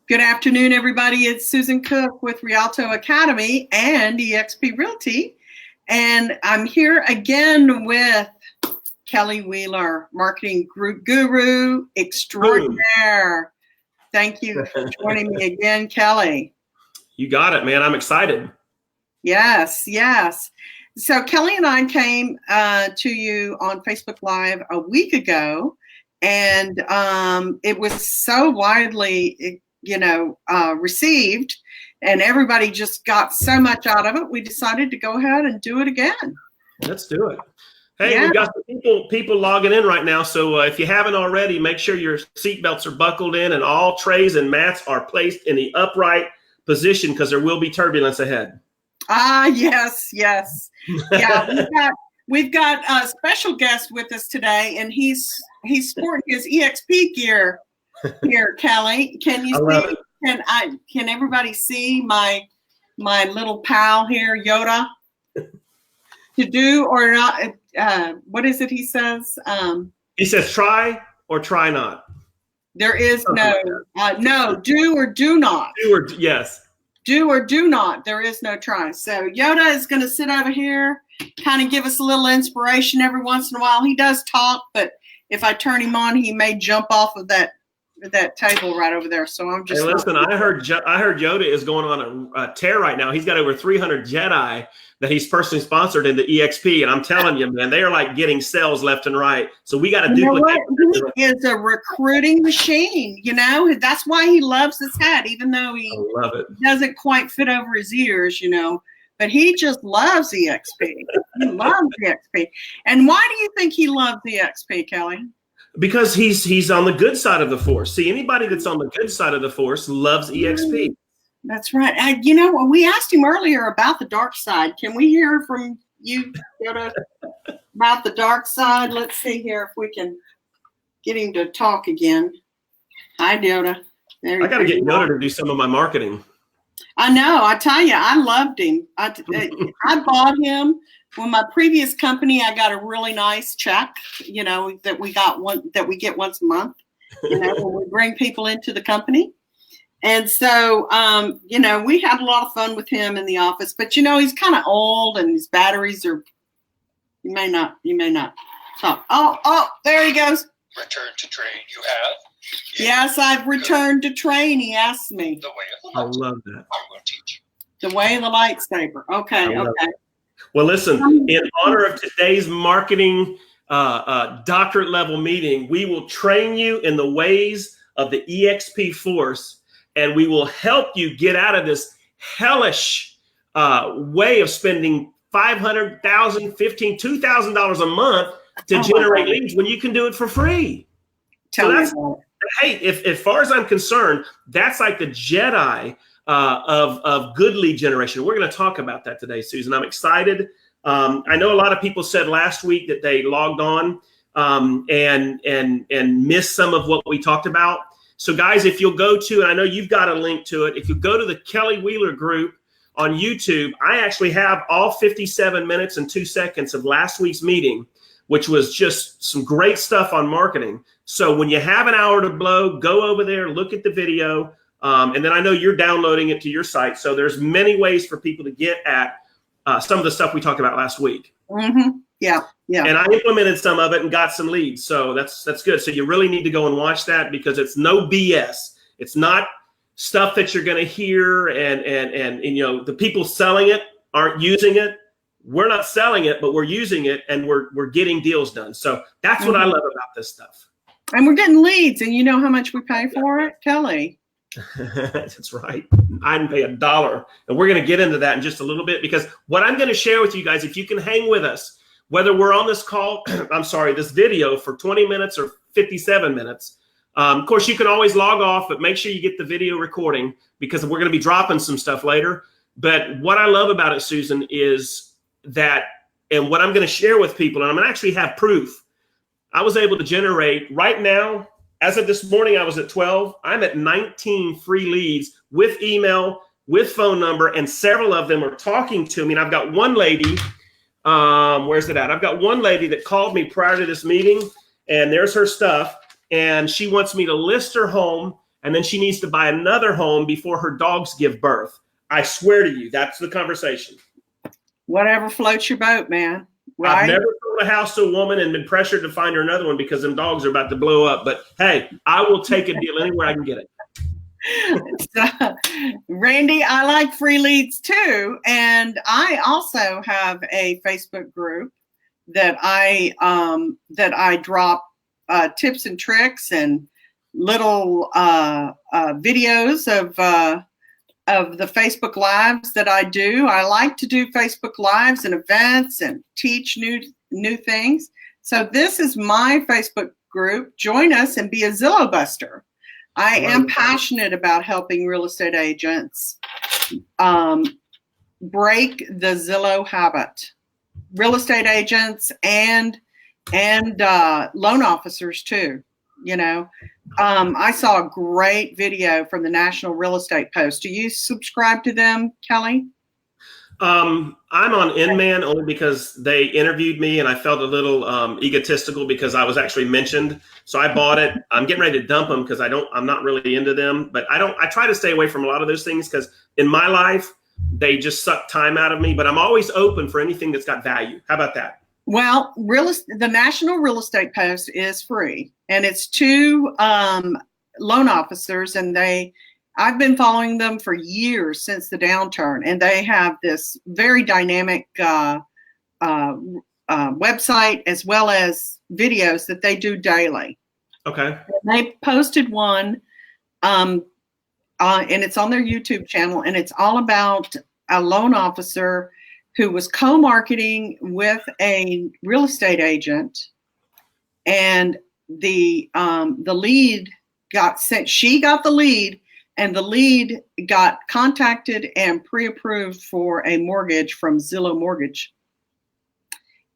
Good afternoon, everybody. It's Susan Cook with Rialto Academy and eXp Realty. And I'm here again with Kelly Wheeler, marketing guru extraordinaire. Thank you for joining me again, Kelly. You got it, man. I'm excited. Yes. So Kelly and I came to you on Facebook Live a week ago, and it was so widely received, and everybody just got so much out of it. We decided to go ahead and do it again. Let's do it. Hey, we've got people logging in right now. So if you haven't already, make sure your seatbelts are buckled in and all trays and mats are placed in the upright position because there will be turbulence ahead. Yes. Yeah, we've got a special guest with us today, and he's sporting his eXp gear here, Kelly. Can you see? Can everybody see my little pal here, Yoda? To do or not? What is it he says? He says try or try not. There is no do or do not. Yes. Do or do not. There is no try. So Yoda is going to sit over here, kind of give us a little inspiration every once in a while. He does talk, but if I turn him on, he may jump off of that table right over there. So I'm just. Hey, listen, I heard Yoda is going on a tear right now. He's got over 300 Jedi that he's personally sponsored into eXp, and I'm telling you, man, they are like getting sales left and right. So we got to duplicate. He is a recruiting machine. That's why he loves his hat, even though he doesn't quite fit over his ears. But he just loves eXp. He loves eXp. And why do you think he loves eXp, Kelly? Because he's on the good side of the force. See, anybody that's on the good side of the force loves eXp. That's right. We asked him earlier about the dark side. Can we hear from you, Yoda, about the dark side? Let's see here if we can get him to talk again. Hi, Yoda. I got to get Yoda to do some of my marketing. I know. I tell you, I loved him. I bought him. When my previous company, I got a really nice check, that we get once a month, when we bring people into the company. And so, we had a lot of fun with him in the office, but he's kind of old and his batteries are, you may not talk. Oh, there he goes. Return to train you have. Yes, I've returned to train. He asked me. The way of the lightsaber. I love that. I'm going to teach you. The way of the lightsaber. Okay. Well, listen, in honor of today's marketing doctorate level meeting, we will train you in the ways of the eXp force, and we will help you get out of this hellish way of spending $500,000, $15,000, $2,000 a month to generate leads when you can do it for free. Hey, if as far as I'm concerned, that's like the Jedi of good lead generation. We're going to talk about that today, Susan. I'm excited. I know a lot of people said last week that they logged on and missed some of what we talked about. So guys, if you'll go to, and I know you've got a link to it, if you go to the Kelly Wheeler group on YouTube, I actually have all 57 minutes and 2 seconds of last week's meeting, which was just some great stuff on marketing. So when you have an hour to blow, go over there, look at the video. And then I know you're downloading it to your site. So there's many ways for people to get at some of the stuff we talked about last week. Mm-hmm. Yeah. And I implemented some of it and got some leads. So that's good. So you really need to go and watch that because it's no BS. It's not stuff that you're going to hear and the people selling it aren't using it. We're not selling it, but we're using it and we're getting deals done. So that's what I love about this stuff. And we're getting leads, and you know how much we pay for it, Kelly? That's right. I didn't pay $1. And we're going to get into that in just a little bit because what I'm going to share with you guys, if you can hang with us, whether we're on this call, this video for 20 minutes or 57 minutes. Of course, you can always log off, but make sure you get the video recording because we're going to be dropping some stuff later. But what I love about it, Susan, is that, and what I'm going to share with people, and I'm going to actually have proof. I was able to generate right now, as of this morning, I was at 12. I'm at 19 free leads with email, with phone number, and several of them are talking to me. And I've got one lady, where's it at? I've got one lady that called me prior to this meeting, and there's her stuff. And she wants me to list her home and then she needs to buy another home before her dogs give birth. I swear to you, that's the conversation. Whatever floats your boat, man. Right? I've never sold a house to a woman and been pressured to find her another one because them dogs are about to blow up. But hey, I will take a deal anywhere I can get it. So, Randy, I like free leads too, and I also have a Facebook group that I drop tips and tricks and little videos of the Facebook Lives that I do. I like to do Facebook Lives and events and teach new things. So this is my Facebook group. Join us and be a Zillow buster. I am passionate about helping real estate agents break the Zillow habit. Real estate agents and loan officers too. You know, I saw a great video from the National Real Estate Post. Do you subscribe to them, Kelly? I'm on Inman only because they interviewed me and I felt a little egotistical because I was actually mentioned. So I bought it. I'm getting ready to dump them because I'm not really into them, but I try to stay away from a lot of those things because in my life, they just suck time out of me, but I'm always open for anything that's got value. How about that? Well, the National Real Estate Post is free, and it's two loan officers, and I've been following them for years since the downturn, and they have this very dynamic website as well as videos that they do daily. Okay. And they posted one, and it's on their YouTube channel, and it's all about a loan officer who was co-marketing with a real estate agent, and the lead got sent. She got the lead, and the lead got contacted and pre-approved for a mortgage from Zillow Mortgage.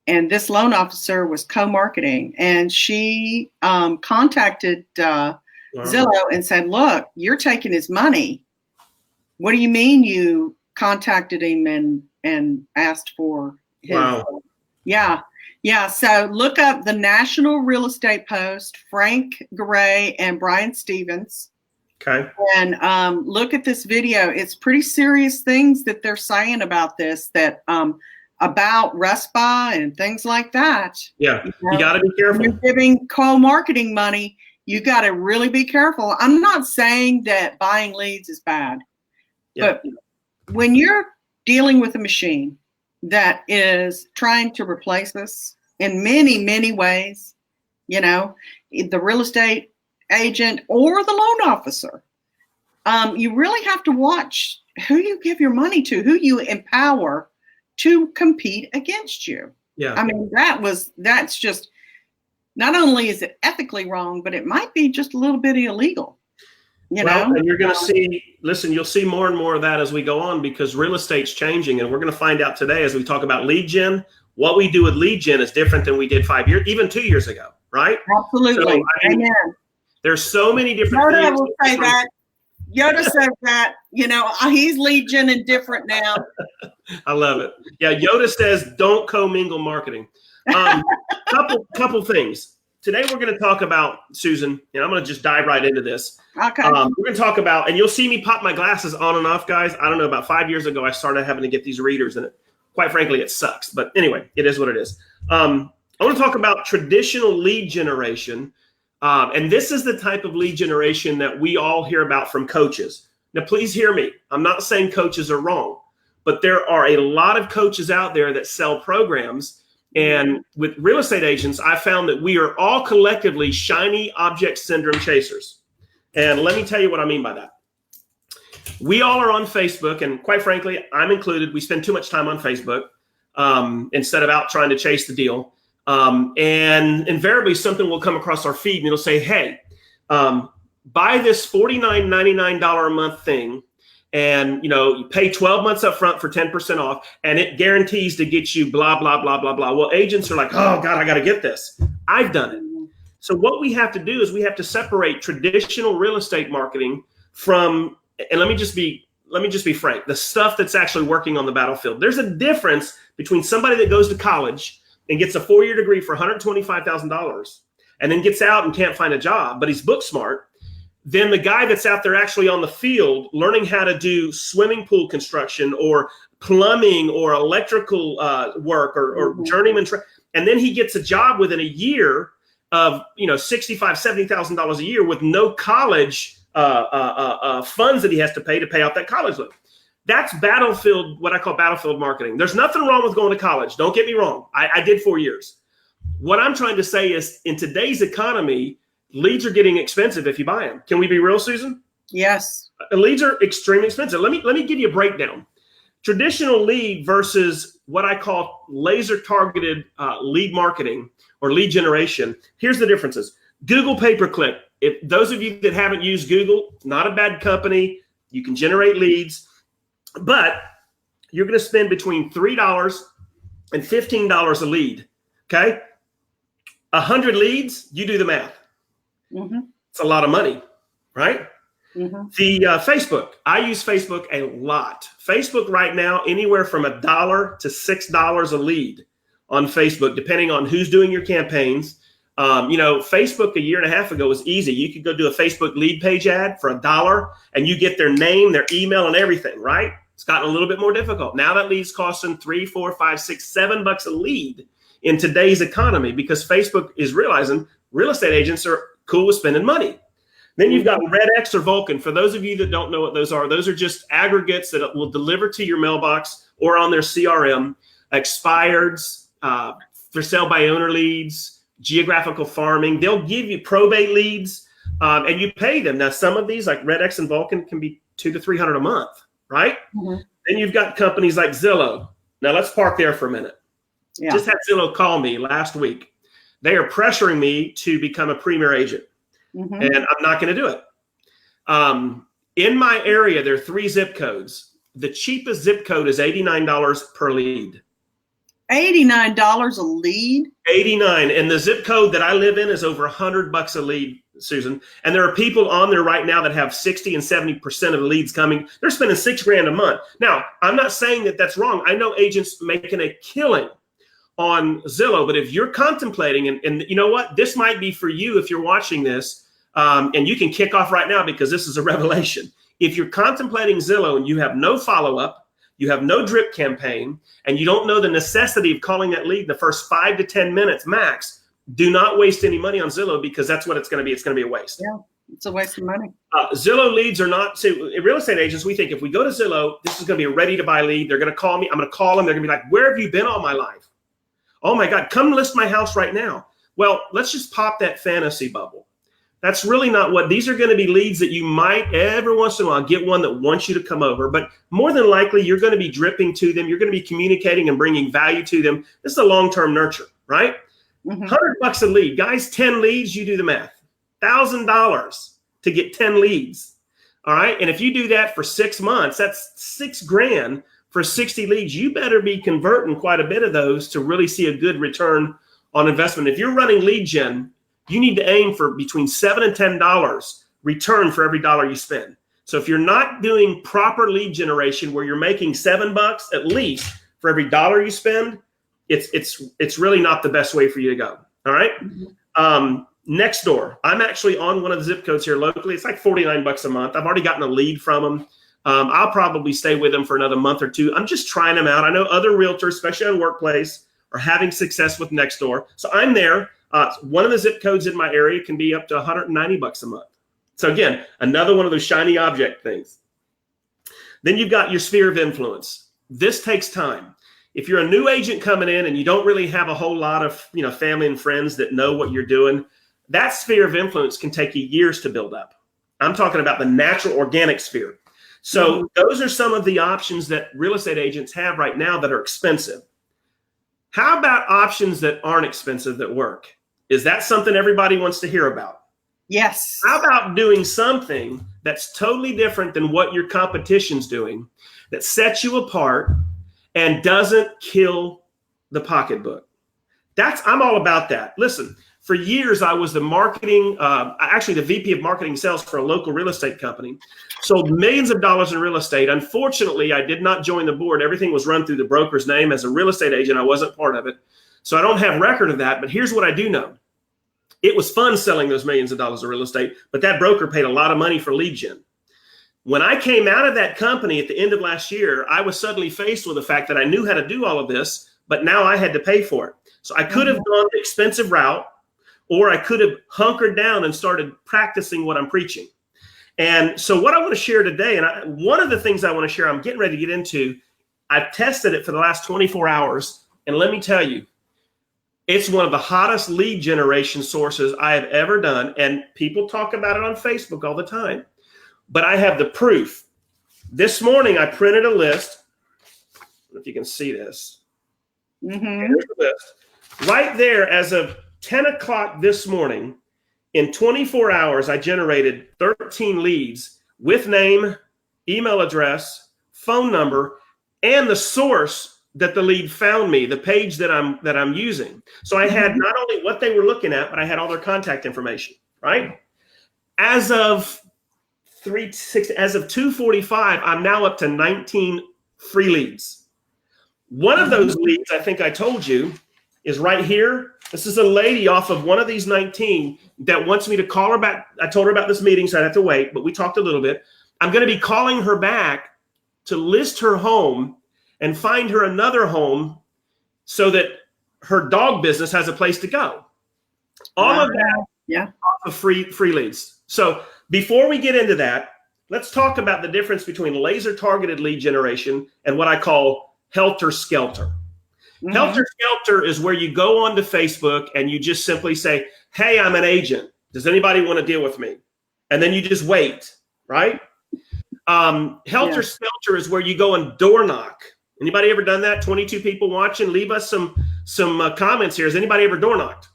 And this loan officer was co-marketing, and she contacted Zillow and said, "Look, you're taking his money. What do you mean you contacted him and asked for his?" Wow. Yeah. So look up the National Real Estate Post, Frank Garay and Brian Stevens. Okay. And look at this video. It's pretty serious things that they're saying about this, about RESPA and things like that. Yeah. You got to be careful. When you're giving co-marketing money, you got to really be careful. I'm not saying that buying leads is bad, but when you're dealing with a machine that is trying to replace us in many, many ways, the real estate agent or the loan officer, you really have to watch who you give your money to, who you empower to compete against you. Yeah. I mean, that's just, not only is it ethically wrong, but it might be just a little bit illegal. And you're going to see, you'll see more and more of that as we go on because real estate's changing. And we're going to find out today as we talk about lead gen, what we do with lead gen is different than we did 5 years, even 2 years ago, right? Absolutely. So, Amen. There's so many different Yoda things. will say that. Yoda says that, he's lead gen and different now. I love it. Yeah. Yoda says, don't commingle marketing. Couple things. Today we're going to talk about, Susan, and I'm going to just dive right into this. Okay. We're going to talk about, and you'll see me pop my glasses on and off, guys. I don't know, about 5 years ago, I started having to get these readers, and quite frankly, it sucks. But anyway, it is what it is. I want to talk about traditional lead generation. And this is the type of lead generation that we all hear about from coaches. Now, please hear me. I'm not saying coaches are wrong, but there are a lot of coaches out there that sell programs. And with real estate agents, I found that we are all collectively shiny object syndrome chasers. And let me tell you what I mean by that. We all are on Facebook, and quite frankly, I'm included. We spend too much time on Facebook instead of out trying to chase the deal. And invariably, something will come across our feed, and it'll say, "Hey, buy this $49.99 a month thing. And, you pay 12 months up front for 10% off, and it guarantees to get you blah, blah, blah, blah, blah." Well, agents are like, "Oh God, I got to get this." I've done it. So what we have to do is we have to separate traditional real estate marketing from, and let me just be frank, the stuff that's actually working on the battlefield. There's a difference between somebody that goes to college and gets a 4-year degree for $125,000 and then gets out and can't find a job, but he's book smart, than the guy that's out there actually on the field learning how to do swimming pool construction or plumbing or electrical work or journeyman. And then he gets a job within a year of, $65,000, $70,000 a year with no college funds that he has to pay off that college loan. That's battlefield, what I call battlefield marketing. There's nothing wrong with going to college. Don't get me wrong. I did 4 years. What I'm trying to say is in today's economy, leads are getting expensive if you buy them. Can we be real, Susan? Yes. Leads are extremely expensive. Let me give you a breakdown. Traditional lead versus what I call laser targeted lead marketing or lead generation. Here's the differences. Google pay-per-click. If those of you that haven't used Google, not a bad company. You can generate leads, but you're going to spend between $3 and $15 a lead. Okay. 100 leads, you do the math. It's a lot of money, right? The Facebook, I use Facebook a lot. Facebook right now, anywhere from $1 to $6 a lead on Facebook, depending on who's doing your campaigns. Facebook a year and a half ago was easy. You could go do a Facebook lead page ad for $1 and you get their name, their email, and everything, right? It's gotten a little bit more difficult. Now that lead's costing $3, $4, $5, $6, $7 a lead in today's economy because Facebook is realizing real estate agents are cool with spending money. Then you've got Red X or Vulcan. For those of you that don't know what those are just aggregates that will deliver to your mailbox or on their CRM, expireds, for sale by owner leads, geographical farming. They'll give you probate leads and you pay them. Now, some of these like Red X and Vulcan can be $200 to $300 a month, right? Then you've got companies like Zillow. Now let's park there for a minute. Yeah. Just had Zillow call me last week. They are pressuring me to become a premier agent. And I'm not going to do it. In my area, there are 3 zip codes. The cheapest zip code is $89 per lead. $89 a lead? 89. And the zip code that I live in is over $100 a lead, Susan. And there are people on there right now that have 60 and 70% of the leads coming. They're spending $6,000 a month. Now, I'm not saying that that's wrong. I know agents making a killing on Zillow, but if you're contemplating, and you know what, this might be for you if you're watching this, and you can kick off right now because this is a revelation. If you're contemplating Zillow and you have no follow-up, you have no drip campaign, and you don't know the necessity of calling that lead in the first 5 to 10 minutes max, do not waste any money on Zillow because that's what it's going to be. It's going to be a waste. Yeah, it's a waste of money. Zillow leads are not, so real estate agents, we think if we go to Zillow, this is going to be a ready-to-buy lead. They're going to call me. I'm going to call them. They're going to be like, where have you been all my life? Oh my God, come list my house right now. Well, let's just pop that fantasy bubble. That's really not what, these are going to be leads that you might every once in a while get one that wants you to come over, but more than likely you're going to be dripping to them. You're going to be communicating and bringing value to them. This is a long-term nurture, right? $100 a lead. Guys, 10 leads, you do the math. $1,000 to get 10 leads. All right. And if you do that for 6 months, that's $6,000 for 60 leads. You better be converting quite a bit of those to really see a good return on investment. If you're running lead gen, you need to aim for between $7 and $10 return for every dollar you spend. So if you're not doing proper lead generation where you're making $7 at least for every dollar you spend, it's really not the best way for you to go. All right. Next door. I'm actually on one of the zip codes here locally. It's like $49 a month. I've already gotten a lead from them. I'll probably stay with them for another month or two. I'm just trying them out. I know other realtors, especially on Workplace, are having success with Nextdoor. So I'm there. One of the zip codes in my area can be up to $190 a month. So again, another one of those shiny object things. Then you've got your sphere of influence. This takes time. If you're a new agent coming in and you don't really have a whole lot of family and friends that know what you're doing, that sphere of influence can take you years to build up. I'm talking about the natural organic sphere. So those are some of the options that real estate agents have right now that are expensive. How about options that aren't expensive that work? Is that something everybody wants to hear about? Yes. How about doing something that's totally different than what your competition's doing, that sets you apart and doesn't kill the pocketbook? I'm all about that. Listen, for years, I was the the VP of marketing sales for a local real estate company. Sold millions of dollars in real estate. Unfortunately, I did not join the board. Everything was run through the broker's name. As a real estate agent, I wasn't part of it. So I don't have record of that. But here's what I do know. It was fun selling those millions of dollars of real estate, but that broker paid a lot of money for lead gen. When I came out of that company at the end of last year, I was suddenly faced with the fact that I knew how to do all of this, but now I had to pay for it. So I could have gone the expensive route, or I could have hunkered down and started practicing what I'm preaching. And so what I want to share today, and one of the things I want to share, I'm getting ready to get into, I've tested it for the last 24 hours. And let me tell you, it's one of the hottest lead generation sources I have ever done. And people talk about it on Facebook all the time. But I have the proof. This morning, I printed a list. I don't know if you can see this. Here's the list. Right there, as of 10 o'clock this morning, in 24 hours, I generated 13 leads with name, email address, phone number, and the source that the lead found me, the page that I'm using. So I had not only what they were looking at, but I had all their contact information, right? As of 2:45, I'm now up to 19 free leads. One of those leads, I think I told you, is right here. This is a lady off of one of these 19 that wants me to call her back. I told her about this meeting, so I'd have to wait, but we talked a little bit. I'm going to be calling her back to list her home and find her another home so that her dog business has a place to go. All of that off of free leads. So before we get into that, let's talk about the difference between laser targeted lead generation and what I call helter skelter. Helter skelter is where you go onto Facebook and you just simply say, hey, I'm an agent. Does anybody want to deal with me? And then you just wait, right? Helter skelter is where you go and door knock. Anybody ever done that? 22 people watching. Leave us some comments here. Has anybody ever door knocked?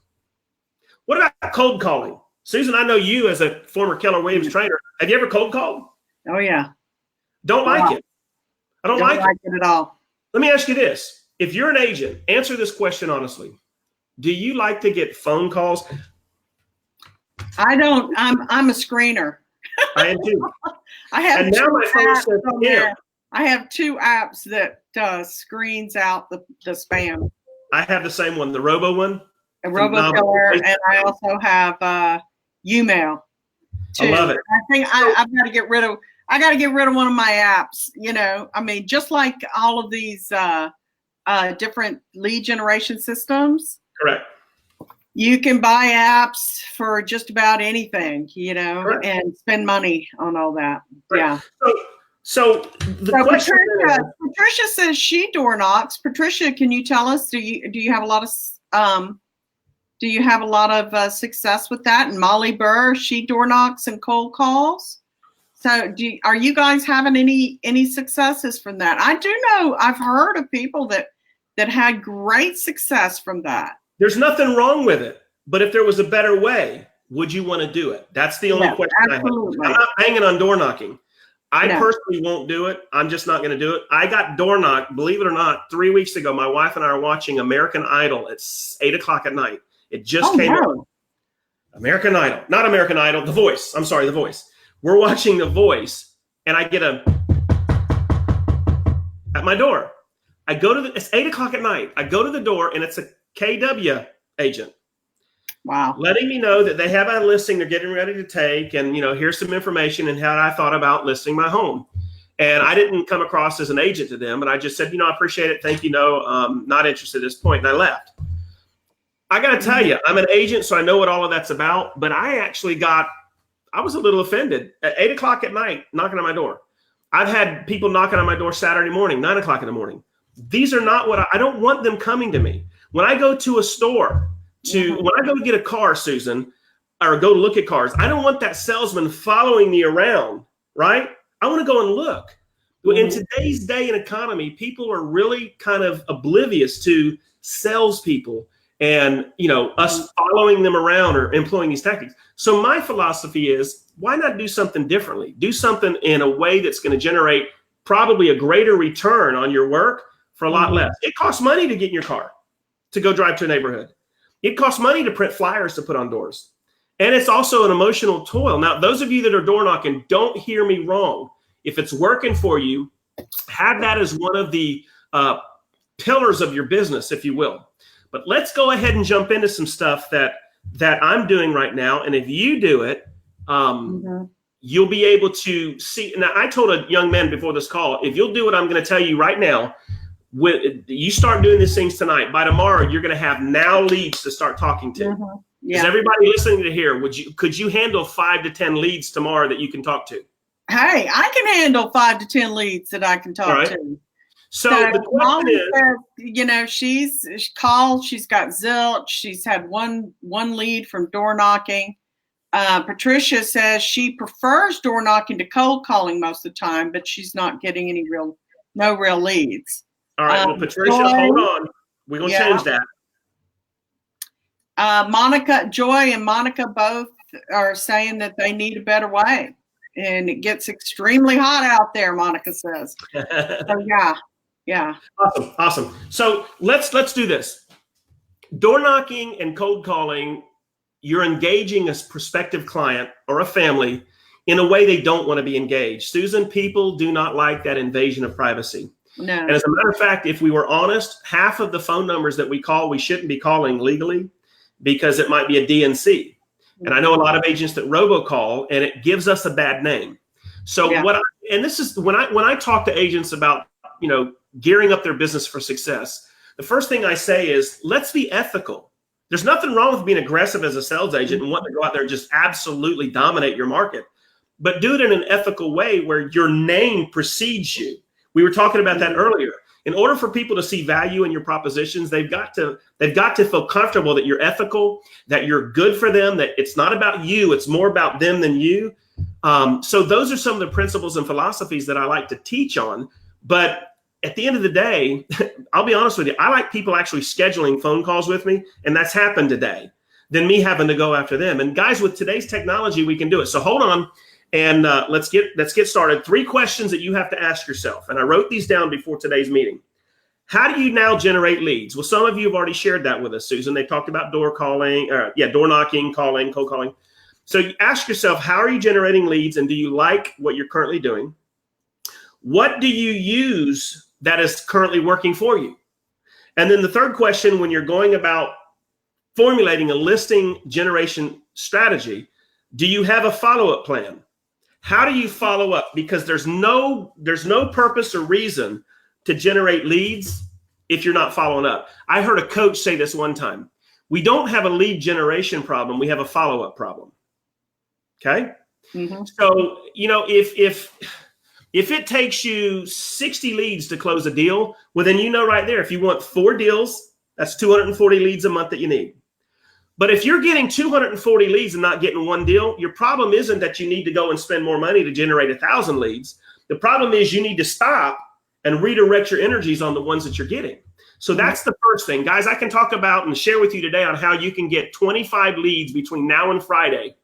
What about cold calling? Susan, I know you as a former Keller Williams trainer. Have you ever cold called? Oh, yeah. Don't like it. I don't like it at all. Let me ask you this. If you're an agent, answer this question honestly. Do you like to get phone calls? I don't. I'm a screener. I am too. I have and now my phone says spam. I have 2 apps that screens out the spam. I have the same one, the Robo one. A Robo Killer, and I also have Umail too. I love it. I think I've got to get rid of. I got to get rid of one of my apps. You know, I mean, just like all of these different lead generation systems. Correct. You can buy apps for just about anything, you know, correct, and spend money on all that. Correct. Yeah. So the question Patricia says she door knocks. Patricia, can you tell us? Do you have a lot of success with that? And Molly Burr, she door knocks and cold calls. So are you guys having any successes from that? I do know I've heard of people that had great success from that. There's nothing wrong with it, but if there was a better way, would you want to do it? That's the only question absolutely. I have. I'm not banging on door knocking. I personally won't do it. I'm just not going to do it. I got door knocked, believe it or not, 3 weeks ago. My wife and I are watching American Idol. It's 8 o'clock at night. It just came out. American Idol, not American Idol, The Voice. I'm sorry, The Voice. We're watching The Voice, and I get at my door. I go to it's 8 o'clock at night. I go to the door, and it's a KW agent. Wow. Letting me know that they have a listing they're getting ready to take, and here's some information and how I thought about listing my home. And I didn't come across as an agent to them, but I just said, I appreciate it. Thank you. No, not interested at this point. And I left. I got to tell you, I'm an agent, so I know what all of that's about. But I was a little offended at 8 o'clock at night, knocking on my door. I've had people knocking on my door Saturday morning, 9 o'clock in the morning. These are not what I don't want them coming to me. When I go to a store, when I go to get a car, Susan, or go look at cars, I don't want that salesman following me around, right? I want to go and look. In today's day and economy, people are really kind of oblivious to salespeople and, us following them around or employing these tactics. So my philosophy is, why not do something differently? Do something in a way that's going to generate probably a greater return on your work for a lot less. It costs money to get in your car to go drive to a neighborhood. It costs money to print flyers to put on doors. And it's also an emotional toil. Now, those of you that are door knocking, don't hear me wrong. If it's working for you, have that as one of the pillars of your business, if you will. But let's go ahead and jump into some stuff that that I'm doing right now. And if you do it, you'll be able to see. Now, I told a young man before this call, if you'll do what I'm going to tell you right now, you start doing these things tonight, by tomorrow, you're going to have now leads to start talking to. Is everybody listening to here, could you handle 5 to 10 leads tomorrow that you can talk to? Hey, I can handle 5 to 10 leads that I can talk to. So the question is, says, you know, she's called, she's got zilch, she's had one lead from door knocking. Patricia says she prefers door knocking to cold calling most of the time, but she's not getting no real leads. All right, well, Patricia, hold on. We're going to change that. Joy and Monica both are saying that they need a better way. And it gets extremely hot out there, Monica says. So yeah. Awesome. So let's do this. Door knocking and cold calling, you're engaging a prospective client or a family in a way they don't want to be engaged. Susan, people do not like that invasion of privacy. No. And as a matter of fact, if we were honest, half of the phone numbers that we call, we shouldn't be calling legally because it might be a DNC. And I know a lot of agents that robocall, and it gives us a bad name. So this is when I talk to agents about, gearing up their business for success, the first thing I say is, let's be ethical. There's nothing wrong with being aggressive as a sales agent and wanting to go out there and just absolutely dominate your market, but do it in an ethical way where your name precedes you. We were talking about that earlier. In order for people to see value in your propositions, they've got to feel comfortable that you're ethical, that you're good for them, that it's not about you, it's more about them than you. So those are some of the principles and philosophies that I like to teach on. But at the end of the day, I'll be honest with you, I like people actually scheduling phone calls with me, and that's happened today, than me having to go after them. And guys, with today's technology, we can do it. So hold on. And let's get started. 3 questions that you have to ask yourself. And I wrote these down before today's meeting. How do you now generate leads? Well, some of you have already shared that with us, Susan. They talked about door knocking, calling, cold calling. So you ask yourself, how are you generating leads? And do you like what you're currently doing? What do you use that is currently working for you? And then the third question, when you're going about formulating a listing generation strategy, do you have a follow-up plan? How do you follow up? Because there's no purpose or reason to generate leads if you're not following up. I heard a coach say this one time. We don't have a lead generation problem. We have a follow-up problem. Okay? So, if it takes you 60 leads to close a deal, well, then right there, if you want 4 deals, that's 240 leads a month that you need. But if you're getting 240 leads and not getting 1 deal, your problem isn't that you need to go and spend more money to generate 1,000 leads. The problem is you need to stop and redirect your energies on the ones that you're getting. So that's the first thing. Guys, I can talk about and share with you today on how you can get 25 leads between now and Friday.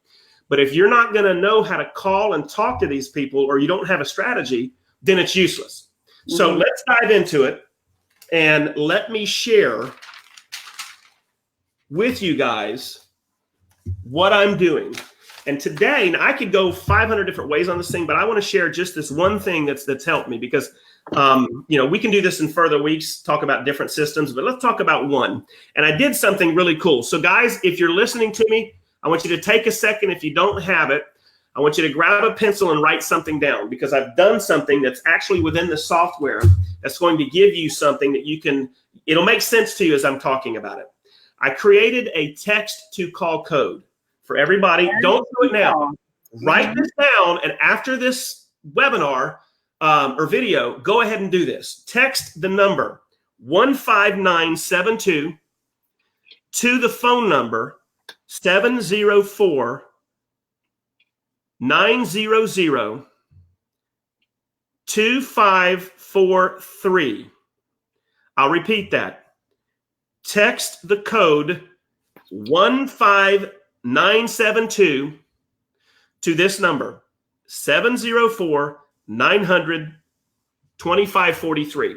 But if you're not going to know how to call and talk to these people, or you don't have a strategy, then it's useless. So let's dive into it, and let me share with you guys what I'm doing. And today, and I could go 500 different ways on this thing, but I want to share just this one thing that's helped me, because we can do this in further weeks, talk about different systems, but let's talk about one. And I did something really cool. So guys, if you're listening to me, I want you to take a second. If you don't have it, I want you to grab a pencil and write something down, because I've done something that's actually within the software that's going to give you something that it'll make sense to you as I'm talking about it. I created a text to call code for everybody. Don't do it now. Write this down, and after this webinar or video, go ahead and do this. Text the number 15972 to the phone number 704 900 2543. I'll repeat that. Text the code 15972 to this number, 704 900 2543.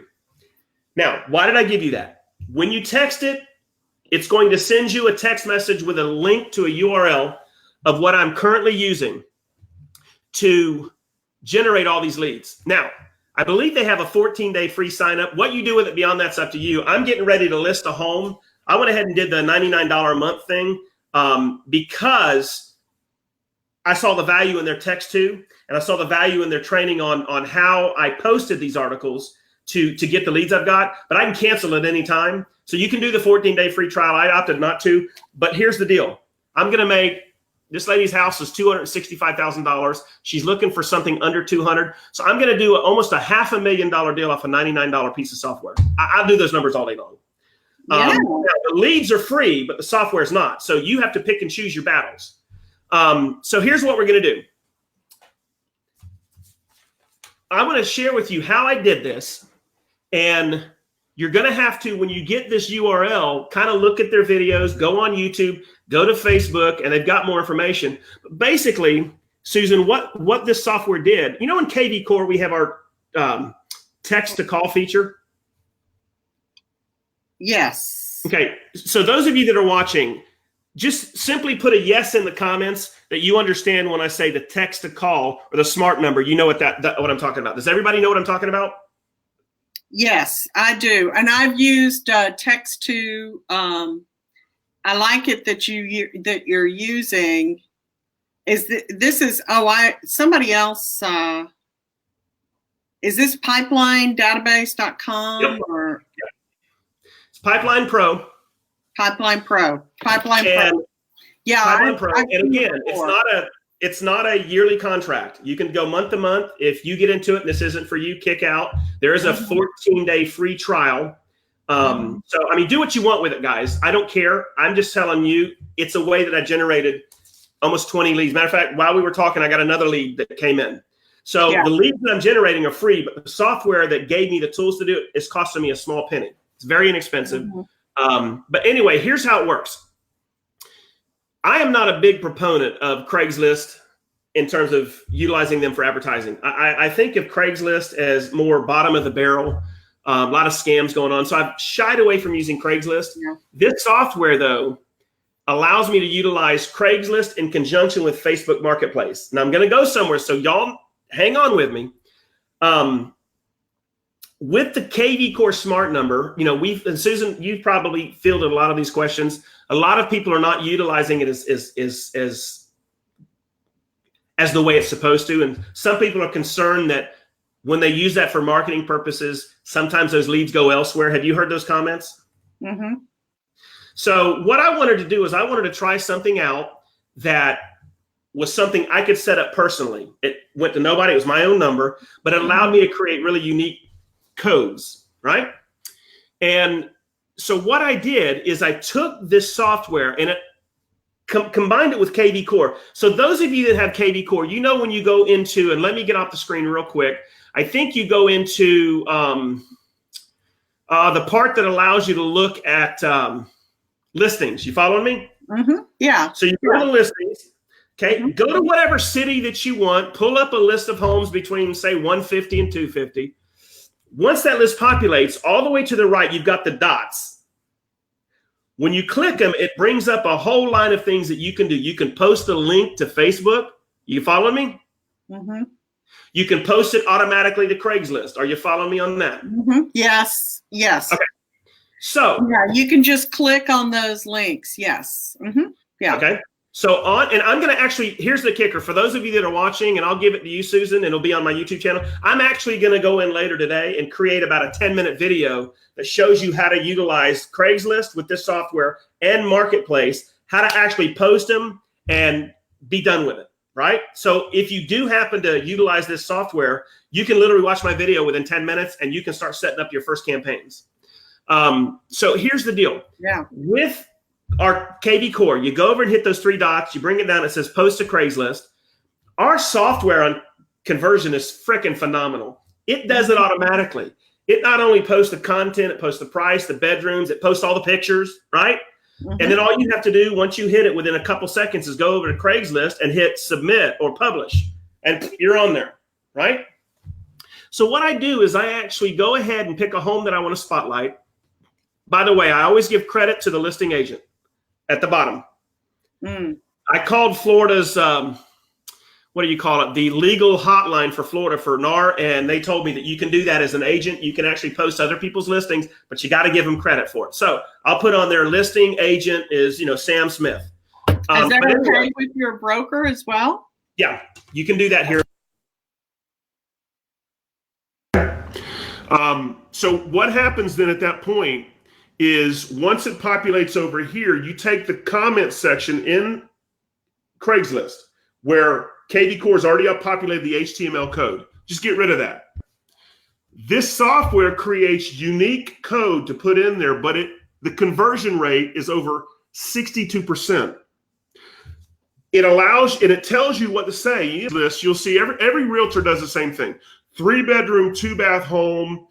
Now, why did I give you that? When you text it, it's going to send you a text message with a link to a URL of what I'm currently using to generate all these leads. Now, I believe they have a 14-day free sign up. What you do with it beyond that's up to you. I'm getting ready to list a home. I went ahead and did the $99 a month thing. because I saw the value in their text too, and I saw the value in their training on how I posted these articles to get the leads I've got. But I can cancel at any time. So you can do the 14-day free trial. I opted not to, but here's the deal. I'm going to make this lady's house is $265,000. She's looking for something under 200. So I'm going to do almost a $500,000 deal off a $99 piece of software. I'll do those numbers all day long. Yeah. Now, the leads are free, but the software is not. So you have to pick and choose your battles. So here's what we're going to do. I want to share with you how I did this. And you're going to have to, when you get this URL, kind of look at their videos, go on YouTube, go to Facebook, and they've got more information. But basically, Susan, what this software did, you know, in KV Core, we have our text to call feature. Yes. Okay. So those of you that are watching, just simply put a yes in the comments that you understand when I say the text to call or the smart number. You know what what I'm talking about. Does everybody know what I'm talking about? Yes, I do. And I've used text to, I like it that you're using somebody else, is this pipelinedatabase.com? Yep. Or It's Pipeline Pro. Pipeline Pro. Yeah. Pipeline Pro. And again, it's not a yearly contract. You can go month to month. If you get into it and this isn't for you, kick out. There is a 14-day free trial. So, I mean, do what you want with it, guys. I don't care. I'm just telling you, it's a way that I generated almost 20 leads. Matter of fact, while we were talking, I got another lead that came in. So the leads that I'm generating are free, but the software that gave me the tools to do it is costing me a small penny. It's very inexpensive. But anyway, here's how it works. I am not a big proponent of Craigslist in terms of utilizing them for advertising. I think of Craigslist as more bottom of the barrel, a lot of scams going on. So I've shied away from using Craigslist. Yeah. This software, though, allows me to utilize Craigslist in conjunction with Facebook Marketplace. Now I'm going to go somewhere, so y'all hang on with me. With the KV Core Smart Number, you know, and Susan, you've probably fielded a lot of these questions. A lot of people are not utilizing it as the way it's supposed to. And some people are concerned that when they use that for marketing purposes, sometimes those leads go elsewhere. Have you heard those comments? Mm-hmm. So what I wanted to do is I wanted to try something out that was something I could set up personally. It went to nobody. It was my own number, but it allowed me to create really unique codes, right? And so what I did is I took this software and it combined it with KV Core. So those of you that have KV Core, you know when you go into, and let me get off the screen real quick, I think you go into the part that allows you to look at listings. You following me? Mm-hmm. Yeah. So you go to listings. Okay. Mm-hmm. Go to whatever city that you want. Pull up a list of homes between, say, 150 and 250. Once that list populates, all the way to the right, you've got the dots. When you click them, it brings up a whole line of things that you can do. You can post a link to Facebook. You follow me? Mm-hmm. You can post it automatically to Craigslist. Are you following me on that? Mm-hmm. Yes. Yes. Okay. So yeah, you can just click on those links. Yes. Mm-hmm. Yeah. Okay. So and I'm going to actually, here's the kicker. For those of you that are watching, and I'll give it to you, Susan, and it'll be on my YouTube channel. I'm actually going to go in later today and create about a 10-minute video that shows you how to utilize Craigslist with this software and Marketplace, how to actually post them and be done with it, right? So if you do happen to utilize this software, you can literally watch my video within 10 minutes and you can start setting up your first campaigns. So here's the deal. Yeah. With our KV Core, you go over and hit those three dots, you bring it down, it says post to Craigslist. Our software on conversion is freaking phenomenal. It does it automatically. It not only posts the content, it posts the price, the bedrooms, it posts all the pictures, right? Mm-hmm. And then all you have to do once you hit it within a couple seconds is go over to Craigslist and hit submit or publish, and you're on there, right? So what I do is I actually go ahead and pick a home that I want to spotlight. By the way, I always give credit to the listing agent at the bottom. I called Florida's, what do you call it? The legal hotline for Florida for NAR. And they told me that you can do that as an agent. You can actually post other people's listings, but you got to give them credit for it. So I'll put on their listing agent is, Sam Smith. Is that But anyway, okay with your broker as well? yeah, you can do that here. So what happens then at that point is once it populates over here, you take the comment section in Craigslist where KV Core has already populated the HTML code. Just get rid of that. This software creates unique code to put in there, but the conversion rate is over 62%. It allows, and it tells you what to say. List, you'll see every realtor does the same thing. 3-bedroom, 2-bath home,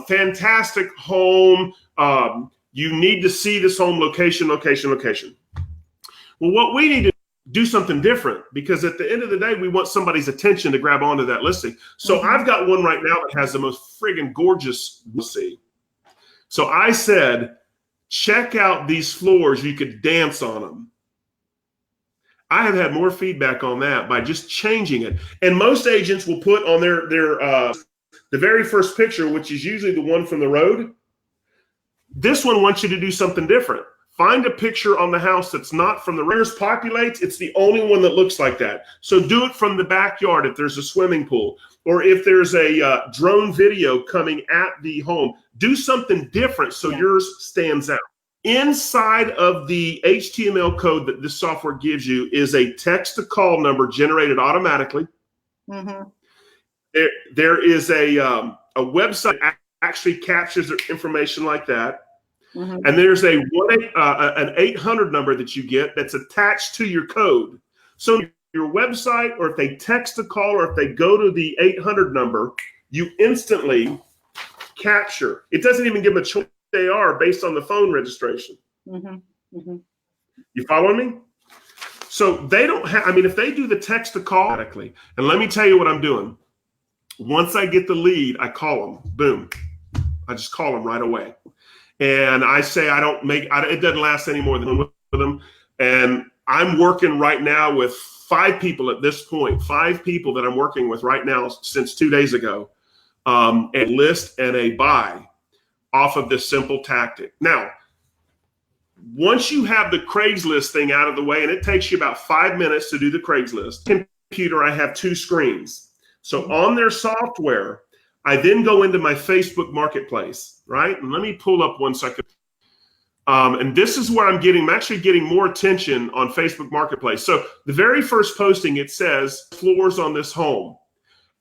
fantastic home. You need to see this home, location. Well, what we need to do something different, because at the end of the day, we want somebody's attention to grab onto that listing. So I've got one right now that has the most friggin' gorgeous listing. So I said, check out these floors. You could dance on them. I have had more feedback on that by just changing it. And most agents will put on their the very first picture, which is usually the one from the road. This one wants you to do something different. Find a picture on the house that's not from the road. Populates, it's the only one that looks like that. So do it from the backyard if there's a swimming pool, or if there's a drone video coming at the home. Do something different so yours stands out. Inside of the HTML code that this software gives you is a text-to-call number generated automatically. Mm-hmm. There is a website that actually captures their information like that. Mm-hmm. And there's an 800 number that you get that's attached to your code. So your website, or if they text a call, or if they go to the 800 number, you instantly capture. It doesn't even give them a choice. They are based on the phone registration. Mm-hmm. Mm-hmm. You following me? So they don't have, I mean, if they do the text to call automatically, and let me tell you what I'm doing. Once I get the lead, I call them. Boom. I just call them right away. And I say, it doesn't last any more than with them. And I'm working right now with 5 people at this point, 5 people that I'm working with right now since 2 days ago, a list and a buy off of this simple tactic. Now, once you have the Craigslist thing out of the way, and it takes you about 5 minutes to do the Craigslist, computer, I have 2 screens. So on their software, I then go into my Facebook Marketplace, right? And let me pull up one second. And this is where I'm actually getting more attention on Facebook Marketplace. So the very first posting, it says floors on this home.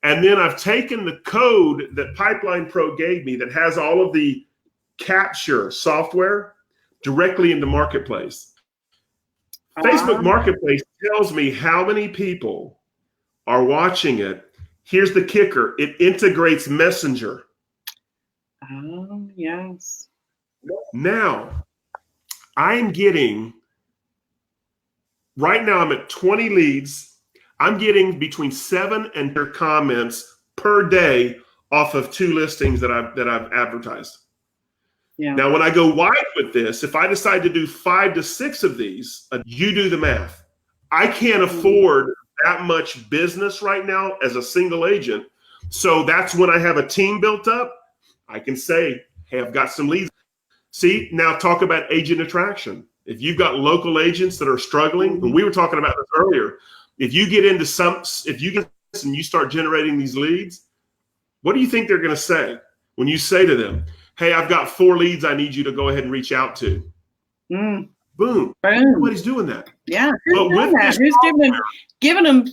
And then I've taken the code that Pipeline Pro gave me that has all of the capture software directly into Marketplace. Facebook Marketplace tells me how many people are watching it. Here's the kicker. It integrates Messenger. Oh, yes. Now, I'm getting, right now I'm at 20 leads. I'm getting between 7 and 10 comments per day off of 2 listings that I've advertised. Yeah. Now, when I go wide with this, if I decide to do 5 to 6 of these, you do the math. I can't afford that much business right now as a single agent. So that's when I have a team built up. I can say, hey, I've got some leads. See, now talk about agent attraction. If you've got local agents that are struggling, and we were talking about this earlier, if you get into and you start generating these leads, what do you think they're going to say when you say to them, hey, I've got 4 leads I need you to go ahead and reach out to? Boom. Nobody's doing that. Yeah. Who's giving them,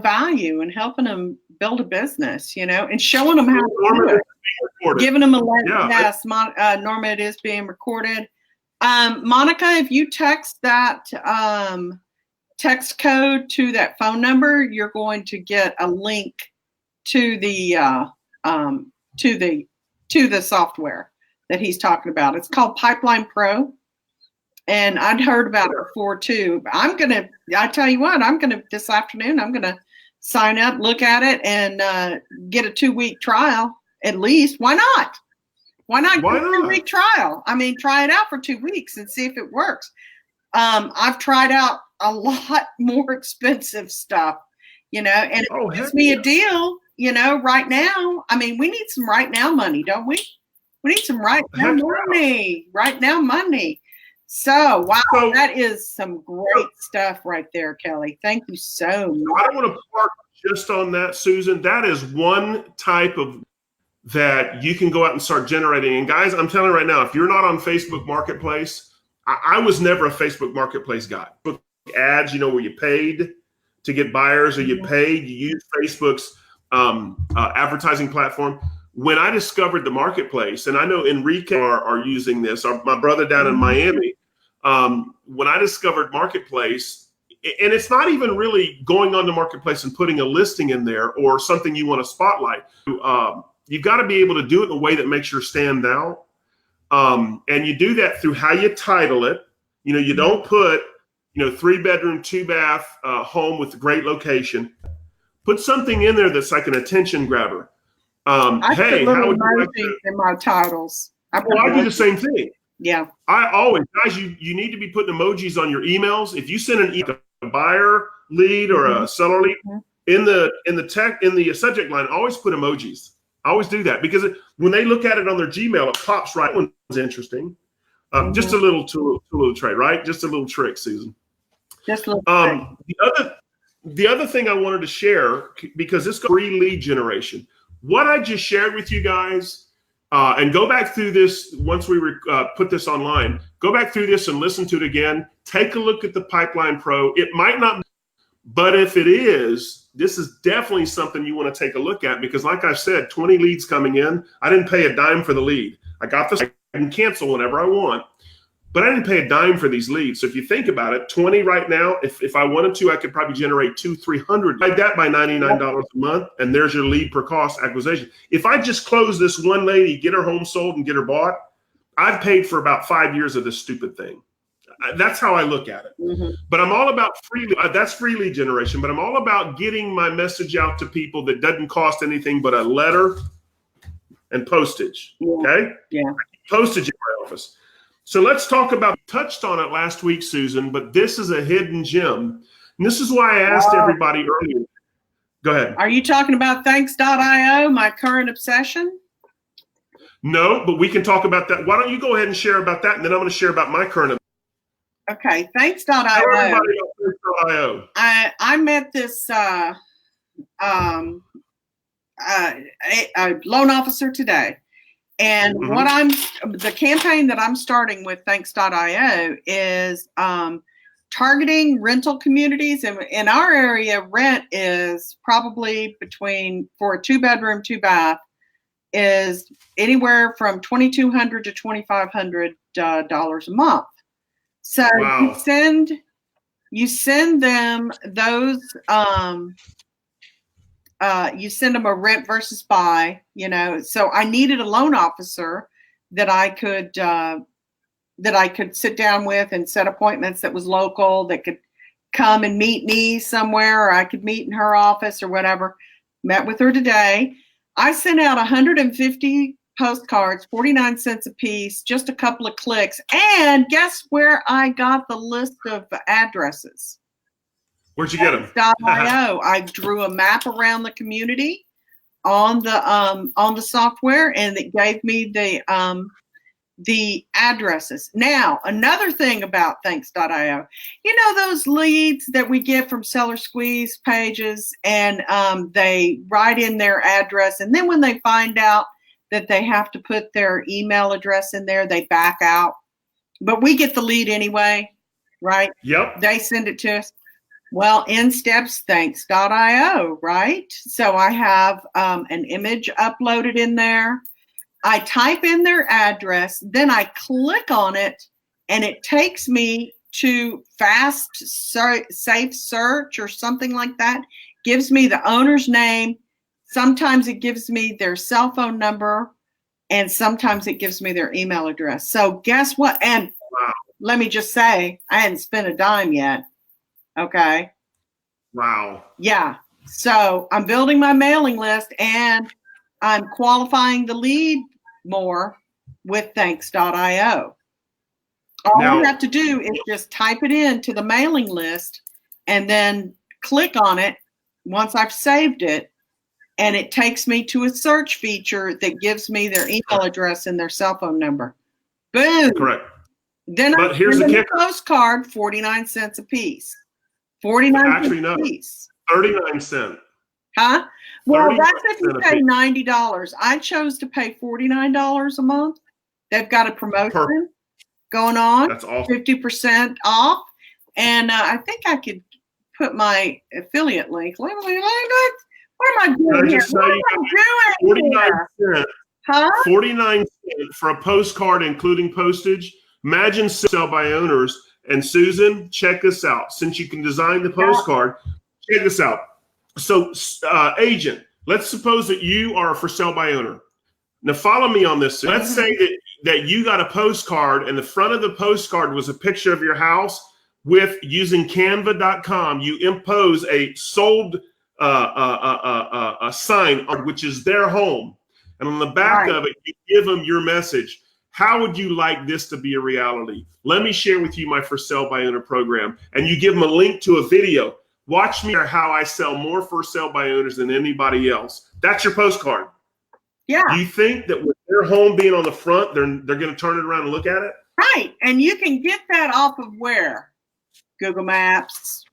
value and helping them build a business, and showing them how to do it. Giving them yes, Norma, it is being recorded. Monica, if you text that text code to that phone number, you're going to get a link to the software that he's talking about. It's called Pipeline Pro. And I'd heard about it before too. I tell you what, this afternoon, I'm going to sign up, look at it, and get a 2-week trial at least. Why not? Why not get a 2-week trial? I mean, try it out for 2 weeks and see if it works. I've tried out a lot more expensive stuff, and it gives me a deal, right now. I mean, we need some right now money, don't we? We need some right now money. So, wow, So- that is some great stuff right there, Kelly. Thank you so much. I don't want to park just on that, Susan. That is one type of that you can go out and start generating. And guys, I'm telling you right now, if you're not on Facebook Marketplace, I was never a Facebook Marketplace guy. Book ads, where you paid to get buyers or you paid, you use Facebook's advertising platform. When I discovered the Marketplace, and I know Enrique are using this, my brother down in Miami, when I discovered Marketplace, and it's not even really going on the Marketplace and putting a listing in there or something you want to spotlight. You've got to be able to do it in a way that makes you stand out. And you do that through how you title it. You don't put, 3-bedroom, 2-bath home with a great location. Put something in there that's like an attention grabber. I Hey, put how little would you like emojis to? in my titles. I do the same thing. Yeah. I always, guys, you need to be putting emojis on your emails. If you send an email, a buyer lead or a seller lead, in the subject line, always put emojis. I always do that because when they look at it on their Gmail, it pops right. That one's interesting. Just a little trade, right? Just a little trick, Susan. Just a little The other thing I wanted to share, because this is free lead generation. What I just shared with you guys, and go back through this once we put this online. Go back through this and listen to it again. Take a look at the Pipeline Pro. It might not, but if it is, this is definitely something you want to take a look at because, like I said, 20 leads coming in. I didn't pay a dime for the lead. I got this. I can cancel whenever I want, but I didn't pay a dime for these leads. So if you think about it, 20 right now, if I wanted to, I could probably generate 200-300 like that by $99 a month. And there's your lead per cost acquisition. If I just close this one lady, get her home sold and get her bought, I've paid for about 5 years of this stupid thing. That's how I look at it. But I'm all about that's free lead generation, but I'm all about getting my message out to people that doesn't cost anything but a letter and postage. Okay? Yeah. Postage in my office. So let's talk about, touched on it last week, Susan, but this is a hidden gem. And this is why I asked everybody earlier. Go ahead. Are you talking about thanks.io, my current obsession? No, but we can talk about that. Why don't you go ahead and share about that, and then I'm going to share about my current. Okay, thanks.io. I met this a loan officer today. And the campaign that I'm starting with thanks.io is targeting rental communities. And in our area, rent is probably for a 2-bedroom, 2-bath is anywhere from $2,200 to $2,500 a month. So you send them those, you send them a rent versus buy, so I needed a loan officer that I could sit down with and set appointments that was local, that could come and meet me somewhere, or I could meet in her office or whatever. Met with her today. I sent out 150 postcards, 49 cents a piece, just a couple of clicks. And guess where I got the list of addresses? Where'd you get them? .io. I drew a map around the community on the software, and it gave me the addresses. Now, another thing about thanks.io, those leads that we get from seller squeeze pages, and they write in their address, and then when they find out that they have to put their email address in there, they back out. But we get the lead anyway, right? Yep. They send it to us. Well, in steps thanks.io, right? So I have an image uploaded in there. I type in their address, then I click on it, and it takes me to fast safe search or something like that. Gives me the owner's name. Sometimes it gives me their cell phone number, and sometimes it gives me their email address. So guess what? And let me just say, I hadn't spent a dime yet. Okay. Wow. Yeah. So I'm building my mailing list, and I'm qualifying the lead more with thanks.io. All you have to do is just type it into the mailing list and then click on it once I've saved it, and it takes me to a search feature that gives me their email address and their cell phone number. Boom. Correct. Then But I here's send the them a kicker. postcard, 49 cents a piece. 49 Actually, cents no. a piece. 39 cents. Huh? Well, 39 that's if you cents a pay piece. $90. I chose to pay $49 a month. They've got a promotion Perfect. going on, That's awesome. 50% off. And I think I could put my affiliate link. What am I Can doing I here? just What tell am you, I doing 49 here? cents. Huh? 49 cents for a postcard, including postage. Imagine sell by owners. And Susan, check this out. Since you can design the postcard, check this out. So, agent, let's suppose that you are a for sale by owner. Now, follow me on this. Let's say that you got a postcard, and the front of the postcard was a picture of your house with using Canva.com. You impose a sold a sign, which is their home. And on the back of it, you give them your message. How would you like this to be a reality? Let me share with you my for sale by owner program. And you give them a link to a video. Watch me how I sell more for sale by owners than anybody else. That's your postcard. Yeah. Do you think that with their home being on the front, they're going to turn it around and look at it? Right. And you can get that off of where? Google Maps.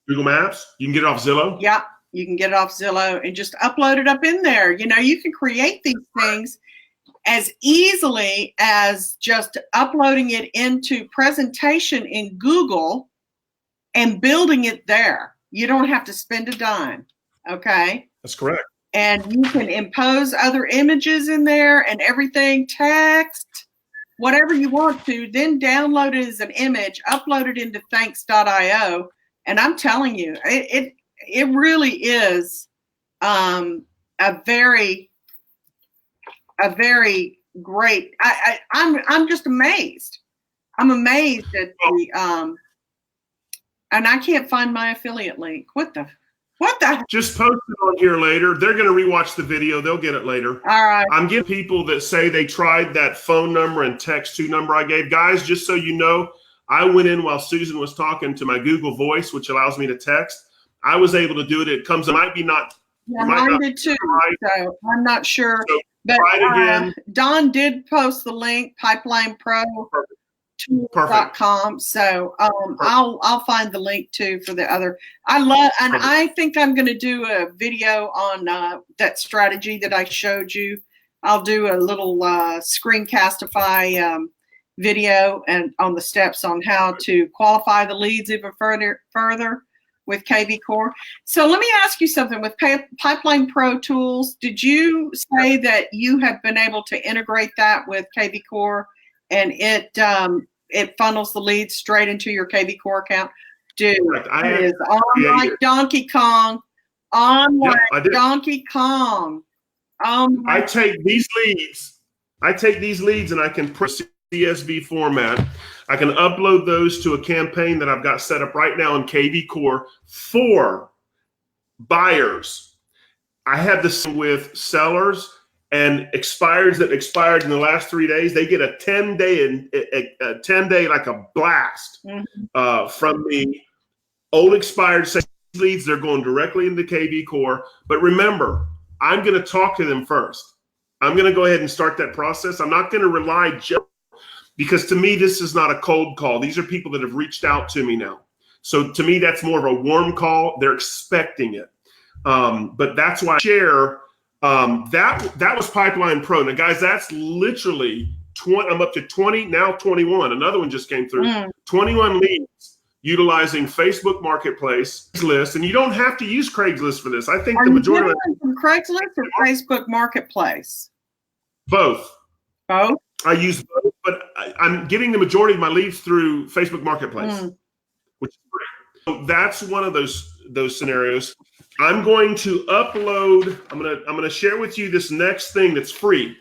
Google Maps. You can get it off Zillow. Yeah. You can get it off Zillow and just upload it up in there. You know, you can create these things as easily as just uploading it into presentation in Google and building it there. You don't have to spend a dime. Okay. That's correct. And you can impose other images in there and everything, text, whatever you want to, then download it as an image, upload it into thanks.io. And I'm telling you, it really is a very great. I'm just amazed. I'm amazed at the and I can't find my affiliate link. What the? Just post it on here later. They're going to rewatch the video. They'll get it later. All right. I'm getting people that say they tried that phone number and text to number I gave. Guys, just so you know, I went in while Susan was talking to my Google Voice, which allows me to text. I was able to do it. It comes, it might be not. Yeah, mine did too. Right. So I'm not sure. So but try it again. Don did post the link, pipelinepro.com. So I'll find the link too for the other. I think I'm going to do a video on that strategy that I showed you. I'll do a little screencastify video and on the steps on how to qualify the leads even further with KV Core. So let me ask you something with Pipeline Pro tools. Did you say that you have been able to integrate that with KV Core and it funnels the leads straight into your KV Core account? Dude, it is on like Donkey Kong. On like Donkey Kong. I take these leads and I can press CSV format. I can upload those to a campaign that I've got set up right now in KV Core for buyers. I have this with sellers and expireds that expired in the last 3 days. They get a 10-day like a blast from the old expired leads. They're going directly into KV Core. But remember, I'm going to talk to them first. I'm going to go ahead and start that process. I'm not going to rely just because to me, this is not a cold call. These are people that have reached out to me now. So to me, that's more of a warm call. They're expecting it. But that's why I share that was Pipeline Pro. Now, guys, that's literally 20. I'm up to 20, now 21. Another one just came through. 21 leads utilizing Facebook Marketplace, Craigslist, and you don't have to use Craigslist for this. I think the majority of it from Craigslist or Facebook Marketplace? Both. Both? I use both, but I'm getting the majority of my leads through Facebook Marketplace, which is great. So that's one of those scenarios. I'm going to upload. I'm gonna share with you this next thing that's free.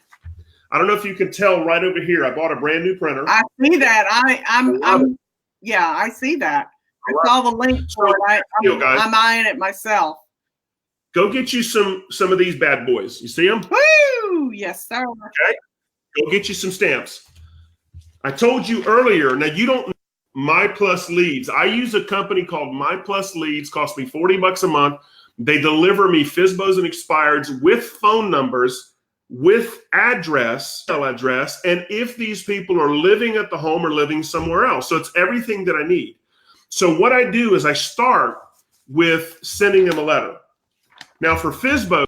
I don't know if you can tell right over here. I bought a brand new printer. I see that. I see that. I saw the link for it. I'm eyeing it myself. Go get you some of these bad boys. You see them? Woo! Yes, sir. Okay. Go get you some stamps. I told you earlier, now you don't know My Plus Leads. I use a company called My Plus Leads, cost me $40 a month. They deliver me FSBOs and expireds with phone numbers with address, email address, and if these people are living at the home or living somewhere else. So it's everything that I need. So what I do is I start with sending them a letter. Now for FSBO,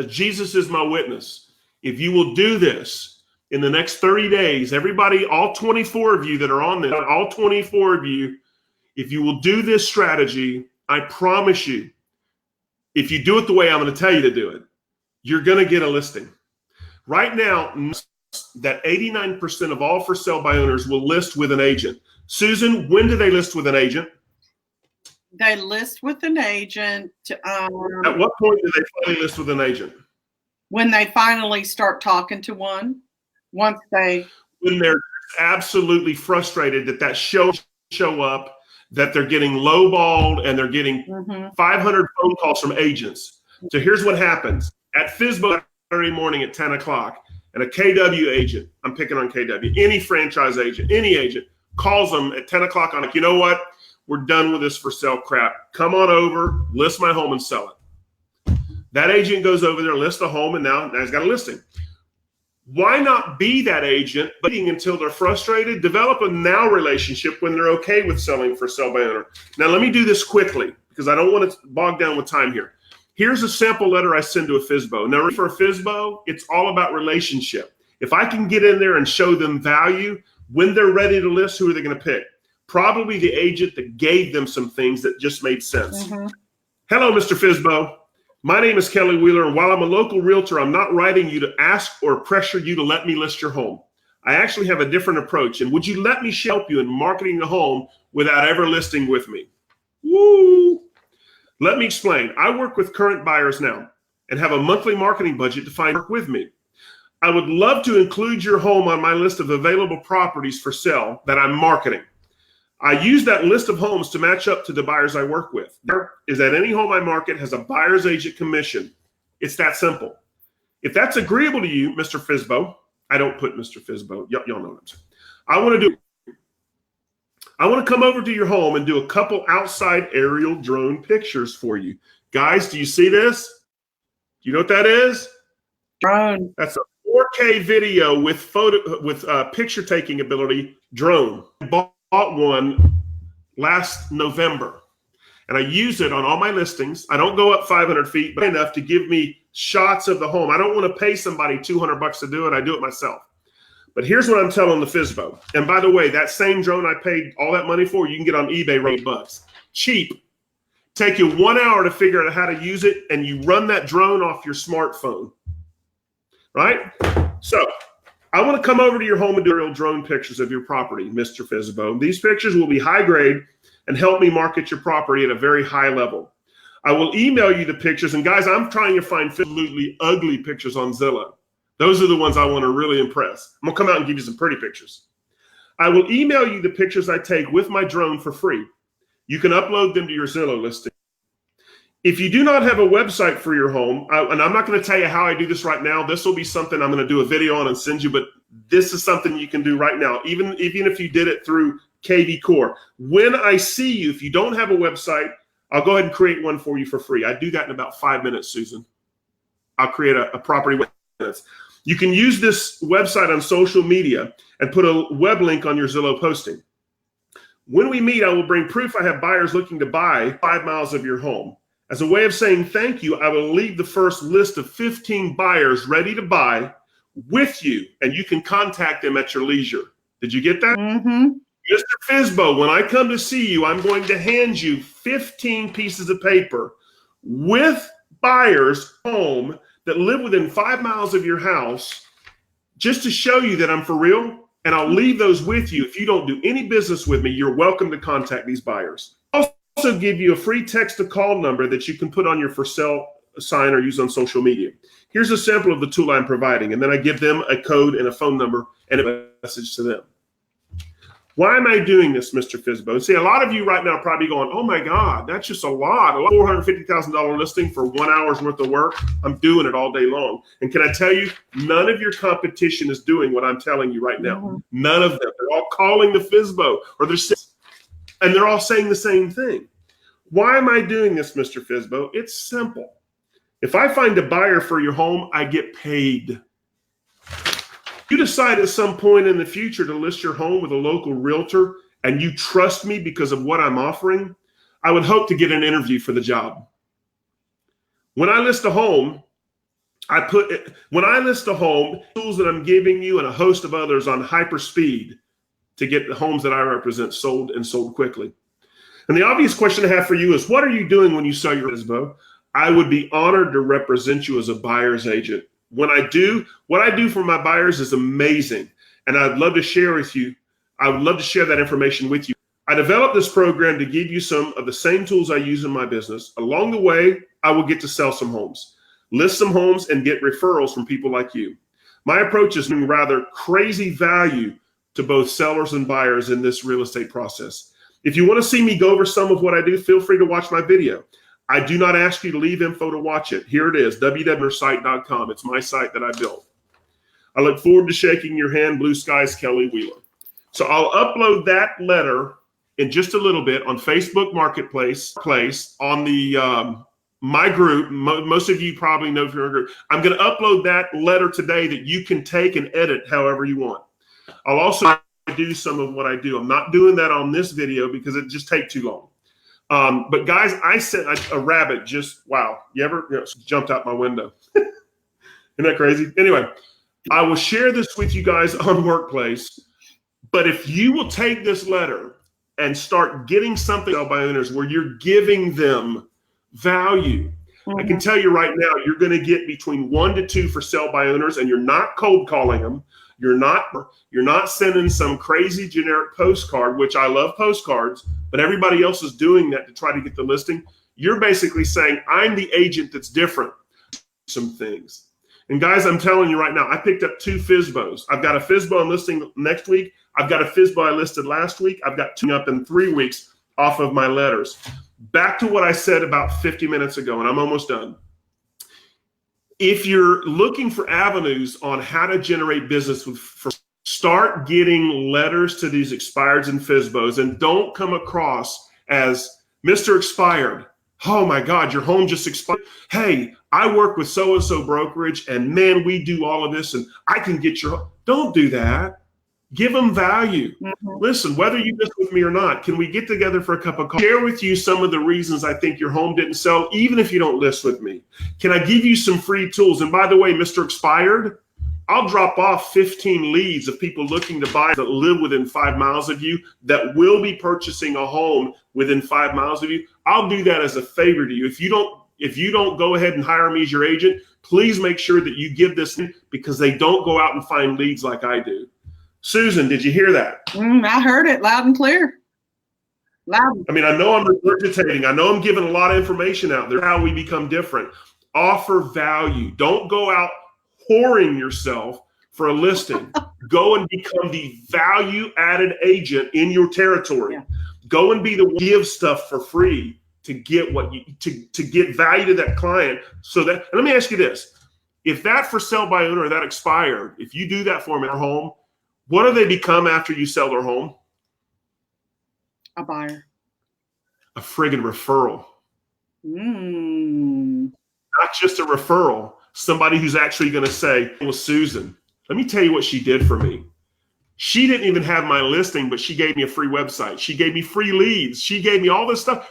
Jesus is my witness. If you will do this in the next 30 days, everybody, all 24 of you that are on this, all 24 of you, if you will do this strategy, I promise you, if you do it the way I'm going to tell you to do it, you're going to get a listing. Right now, that 89% of all for sale by owners will list with an agent. Susan, when do they list with an agent? They list with an agent. At what point do they finally list with an agent? When they finally start talking to one. When they're absolutely frustrated that show up, that they're getting lowballed and they're getting 500 phone calls from agents. So here's what happens. At FSBO Saturday morning at 10 o'clock, and a KW agent, I'm picking on KW, any franchise agent, any agent, calls them at 10 o'clock on, you know what? We're done with this for sale crap. Come on over, list my home and sell it. That agent goes over there, lists the home, and now he's got a listing. Why not be that agent, but until they're frustrated, develop a now relationship when they're okay with selling for sale by owner. Now, let me do this quickly because I don't want to bog down with time here. Here's a sample letter I send to a FSBO. Now, for a FSBO, it's all about relationship. If I can get in there and show them value, when they're ready to list, who are they going to pick? Probably the agent that gave them some things that just made sense. Hello, Mr. FSBO. My name is Kelly Wheeler, and while I'm a local realtor, I'm not writing you to ask or pressure you to let me list your home. I actually have a different approach, and would you let me help you in marketing the home without ever listing with me? Woo! Let me explain. I work with current buyers now and have a monthly marketing budget to find work with me. I would love to include your home on my list of available properties for sale that I'm marketing. I use that list of homes to match up to the buyers I work with. There is that any home I market has a buyer's agent commission. It's that simple. If that's agreeable to you, Mr. FSBO, I don't put Mr. FSBO. Y'all know what I'm saying. I want to come over to your home and do a couple outside aerial drone pictures for you. Guys, do you see this? Do you know what that is? Drone. That's a 4K video with picture taking ability drone. Bought one last November, and I use it on all my listings. I don't go up 500 feet, but enough to give me shots of the home. I don't want to pay somebody $200 to do it. I do it myself. But here's what I'm telling the FSBO. And by the way, that same drone I paid all that money for, you can get on eBay for $8. Cheap. Take you 1 hour to figure out how to use it, and you run that drone off your smartphone. Right? So I want to come over to your home and do real drone pictures of your property, Mr. FSBO. These pictures will be high grade and help me market your property at a very high level. I will email you the pictures. And guys, I'm trying to find absolutely ugly pictures on Zillow. Those are the ones I want to really impress. I'm going to come out and give you some pretty pictures. I will email you the pictures I take with my drone for free. You can upload them to your Zillow listing. If you do not have a website for your home, and I'm not going to tell you how I do this right now. This will be something I'm going to do a video on and send you, but this is something you can do right now, even if you did it through KV Core. When I see you, if you don't have a website, I'll go ahead and create one for you for free. I do that in about 5 minutes, Susan. I'll create a property website. You can use this website on social media and put a web link on your Zillow posting. When we meet, I will bring proof I have buyers looking to buy 5 miles of your home. As a way of saying thank you, I will leave the first list of 15 buyers ready to buy with you, and you can contact them at your leisure. Did you get that? Mr. FSBO, when I come to see you, I'm going to hand you 15 pieces of paper with buyers home that live within 5 miles of your house just to show you that I'm for real, and I'll leave those with you. If you don't do any business with me, you're welcome to contact these buyers. Also give you a free text to call number that you can put on your for sale sign or use on social media. Here's a sample of the tool I'm providing, and then I give them a code and a phone number and a message to them. Why am I doing this, Mr. FSBO? See, a lot of you right now are probably going, oh my God, that's just a lot. A $450,000 listing for 1 hour's worth of work. I'm doing it all day long. And can I tell you, none of your competition is doing what I'm telling you right now. None of them. They're all calling the FSBO, and they're all saying the same thing. Why am I doing this, Mr. FSBO? It's simple. If I find a buyer for your home, I get paid. You decide at some point in the future to list your home with a local realtor and you trust me because of what I'm offering, I would hope to get an interview for the job. When I list a home, tools that I'm giving you and a host of others on hyper speed to get the homes that I represent sold and sold quickly. And the obvious question I have for you is, what are you doing when you sell your FSBO? I would be honored to represent you as a buyer's agent. When I do, what I do for my buyers is amazing. And I'd love to share with you. I would love to share that information with you. I developed this program to give you some of the same tools I use in my business. Along the way, I will get to sell some homes, list some homes, and get referrals from people like you. My approach is bringing rather crazy value to both sellers and buyers in this real estate process. If you want to see me go over some of what I do, feel free to watch my video. I do not ask you to leave info to watch it. Here it is, www.site.com. It's my site that I built. I look forward to shaking your hand. Blue skies, Kelly Wheeler. So I'll upload that letter in just a little bit on Facebook Marketplace, on the my group. Most of you probably know if you're in a group. I'm going to upload that letter today that you can take and edit however you want. I'll also do some of what I do. I'm not doing that on this video because it just takes too long. But guys, I sent a rabbit just, wow, you ever jumped out my window? Isn't that crazy? Anyway, I will share this with you guys on Workplace. But if you will take this letter and start getting something out by owners where you're giving them value, I can tell you right now, you're going to get between 1 to 2 for sell by owners, and you're not cold calling them. You're not sending some crazy generic postcard, which I love postcards, but everybody else is doing that to try to get the listing. You're basically saying, I'm the agent that's different. Some things. And guys, I'm telling you right now, I picked up 2 FSBOs. I've got a FSBO I'm listing next week. I've got a FSBO I listed last week. I've got 2 up in 3 weeks off of my letters. Back to what I said about 50 minutes ago, and I'm almost done. If you're looking for avenues on how to generate business start getting letters to these expireds and FSBOs, and don't come across as Mr. Expired. Oh my God, your home just expired. Hey, I work with so-and-so brokerage, and man, we do all of this, and I can get your home. Don't do that. Give them value. Listen, whether you list with me or not, can we get together for a cup of coffee? Share with you some of the reasons I think your home didn't sell, even if you don't list with me. Can I give you some free tools? And by the way, Mr. Expired, I'll drop off 15 leads of people looking to buy that live within 5 miles of you, that will be purchasing a home within 5 miles of you. I'll do that as a favor to you. If you don't go ahead and hire me as your agent, please make sure that you give this, because they don't go out and find leads like I do. Susan, did you hear that? I heard it loud and clear. Loud. I mean, I know I'm regurgitating. I know I'm giving a lot of information out there. How we become different. Offer value. Don't go out whoring yourself for a listing. Go and become the value-added agent in your territory. Yeah. Go and be the one to give stuff for free to get what you to get value to that client. So that, and let me ask you this: if that for sale by owner or that expired, if you do that for them in their home, what do they become after you sell their home? A buyer. A friggin' referral. Not just a referral. Somebody who's actually going to say, well, Susan, let me tell you what she did for me. She didn't even have my listing, but she gave me a free website. She gave me free leads. She gave me all this stuff.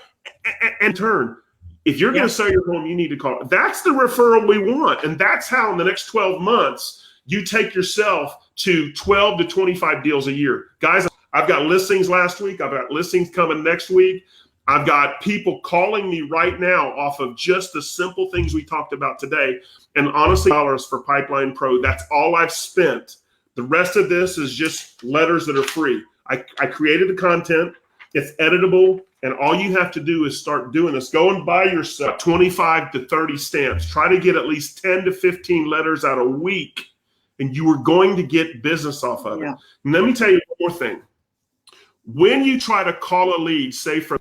And turn, if you're going to sell your home, you need to call. That's the referral we want. And that's how in the next 12 months, you take yourself to 12 to 25 deals a year. Guys, I've got listings last week. I've got listings coming next week. I've got people calling me right now off of just the simple things we talked about today. And honestly, dollars for Pipeline Pro, that's all I've spent. The rest of this is just letters that are free. I created the content. It's editable. And all you have to do is start doing this. Go and buy yourself 25 to 30 stamps. Try to get at least 10 to 15 letters out a week. And you are going to get business off of it. And let me tell you one more thing. When you try to call a lead, say from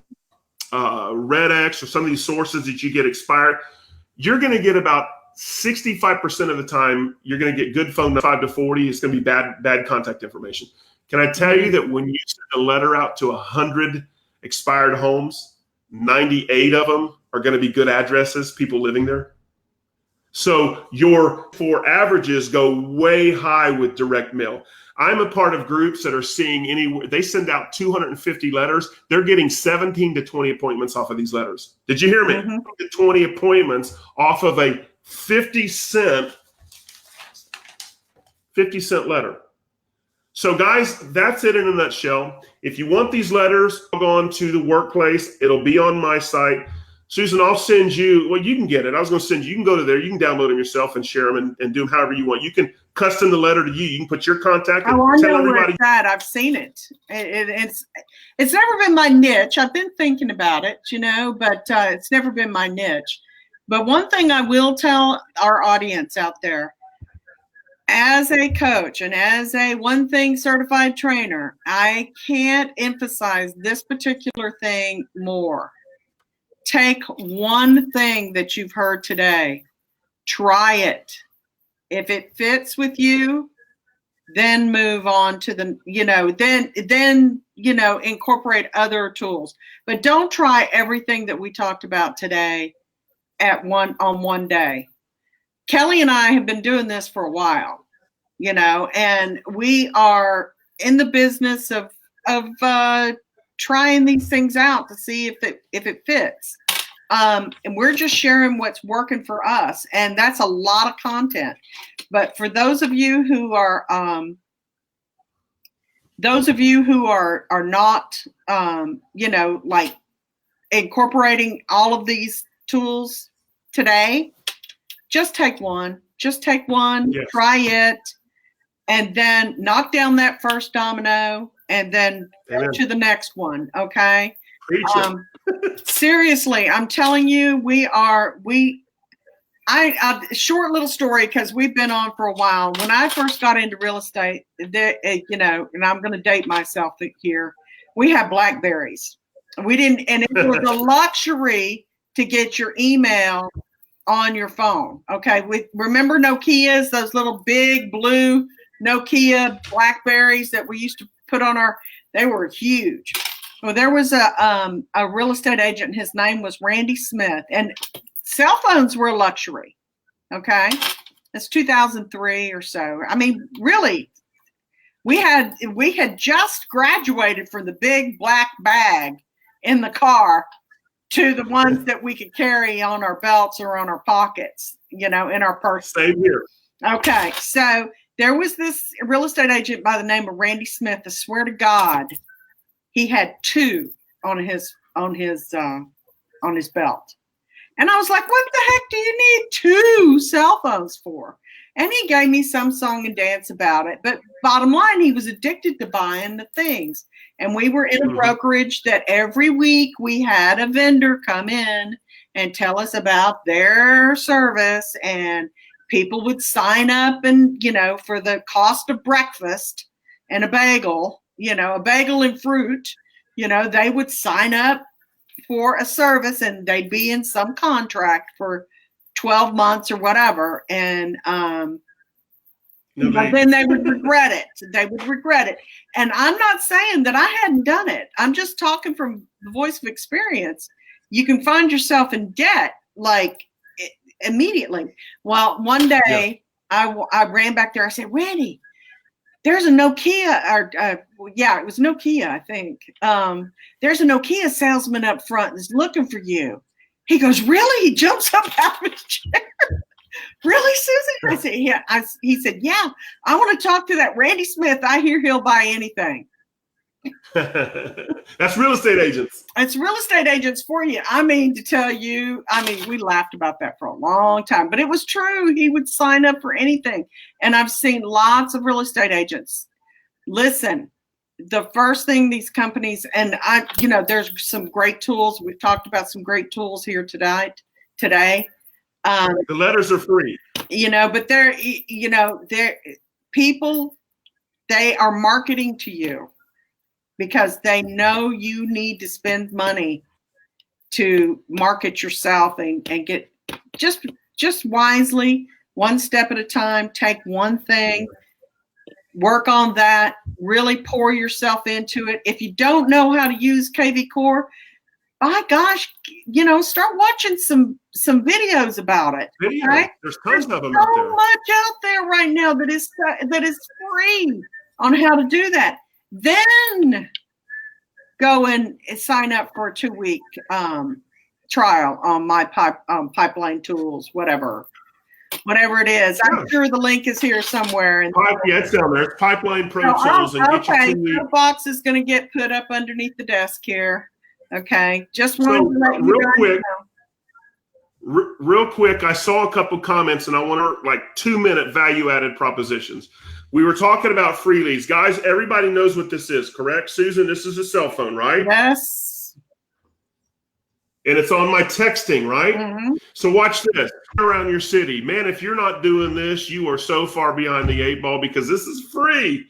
RedX or some of these sources that you get expired, you're going to get about 65% of the time, you're going to get good phone, 5 to 40. It's going to be bad contact information. Can I tell you that when you send a letter out to 100 expired homes, 98 of them are going to be good addresses, people living there? So your for averages go way high with direct mail. I'm a part of groups that are seeing they send out 250 letters. They're getting 17 to 20 appointments off of these letters. Did you hear me? Mm-hmm. 20 appointments off of a 50-cent letter. So guys, that's it in a nutshell. If you want these letters, log on to the workplace. It'll be on my site. Susan, I'll send you, well, you can get it. I was going to send you can go to there. You can download them yourself and share them and do them however you want. You can custom the letter to you. You can put your contact and I tell know everybody. where it's at. I've seen it. It's never been my niche. I've been thinking about it, but it's never been my niche. But one thing I will tell our audience out there, as a coach and as a one thing certified trainer, I can't emphasize this particular thing more. Take one thing that you've heard today, try it. If it fits with you, then move on to the, then incorporate other tools. But don't try everything that we talked about today on one day. Kelly and I have been doing this for a while, and we are in the business of trying these things out to see if it fits. And we're just sharing what's working for us, and that's a lot of content. But for those of you who are not, like incorporating all of these tools today, just take one. Yes. Try it, and then knock down that first domino, and then go to the next one. Okay. Seriously, I'm telling you, short little story, because we've been on for a while. When I first got into real estate, and I'm going to date myself here, we had BlackBerries. We didn't, and it was a luxury to get your email on your phone. Okay. Remember Nokias, those little big blue Nokia BlackBerries that we used to put on they were huge. Well, there was a real estate agent. His name was Randy Smith, and cell phones were a luxury. Okay. That's 2003 or so. I mean, really, we had just graduated from the big black bag in the car to the ones that we could carry on our belts or on our pockets, in our purse. Same here. Okay. So there was this real estate agent by the name of Randy Smith. I swear to God, he had two on his belt. And I was like, what the heck do you need two cell phones for? And he gave me some song and dance about it. But bottom line, he was addicted to buying the things. And we were in a brokerage that every week we had a vendor come in and tell us about their service. And people would sign up and, for the cost of breakfast and a bagel and fruit, they would sign up for a service, and they'd be in some contract for 12 months or whatever. And then they would regret it. And I'm not saying that I hadn't done it. I'm just talking from the voice of experience. You can find yourself in debt like immediately. Well, one day I ran back there. I said, Randy, there's a Nokia, it was Nokia, I think. There's a Nokia salesman up front that's looking for you. He goes, really? He jumps up out of his chair. Really, Susan? I said, yeah. He said, yeah, I want to talk to that Randy Smith. I hear he'll buy anything. That's real estate agents. It's real estate agents for you. I mean, to tell you, we laughed about that for a long time, but it was true. He would sign up for anything. And I've seen lots of real estate agents. Listen, the first thing these companies, and there's some great tools. We've talked about some great tools here today. The letters are free. But they're people, they are marketing to you because they know you need to spend money to market yourself and get just wisely, one step at a time. Take one thing, work on that, really pour yourself into it. If you don't know how to use KV Core, my gosh, start watching some videos about it. Video. Okay? There's tons of them so out there. much out there right now that is free on how to do that. Then go and sign up for a 2-week trial on my pipeline tools, whatever it is. Yeah. I'm sure the link is here somewhere. Yeah, it's down there. It's Pipeline Pro Tools. And get Okay, you the box is going to get put up underneath the desk here. Okay, just wanted to let you real guys quick, know. Real quick, I saw a couple comments, and I want to 2-minute value-added propositions. We were talking about free leads. Guys, everybody knows what this is, correct? Susan, this is a cell phone, right? Yes. And it's on my texting, right? Mm-hmm. So watch this. Around your city. Man, if you're not doing this, you are so far behind the 8 ball because this is free.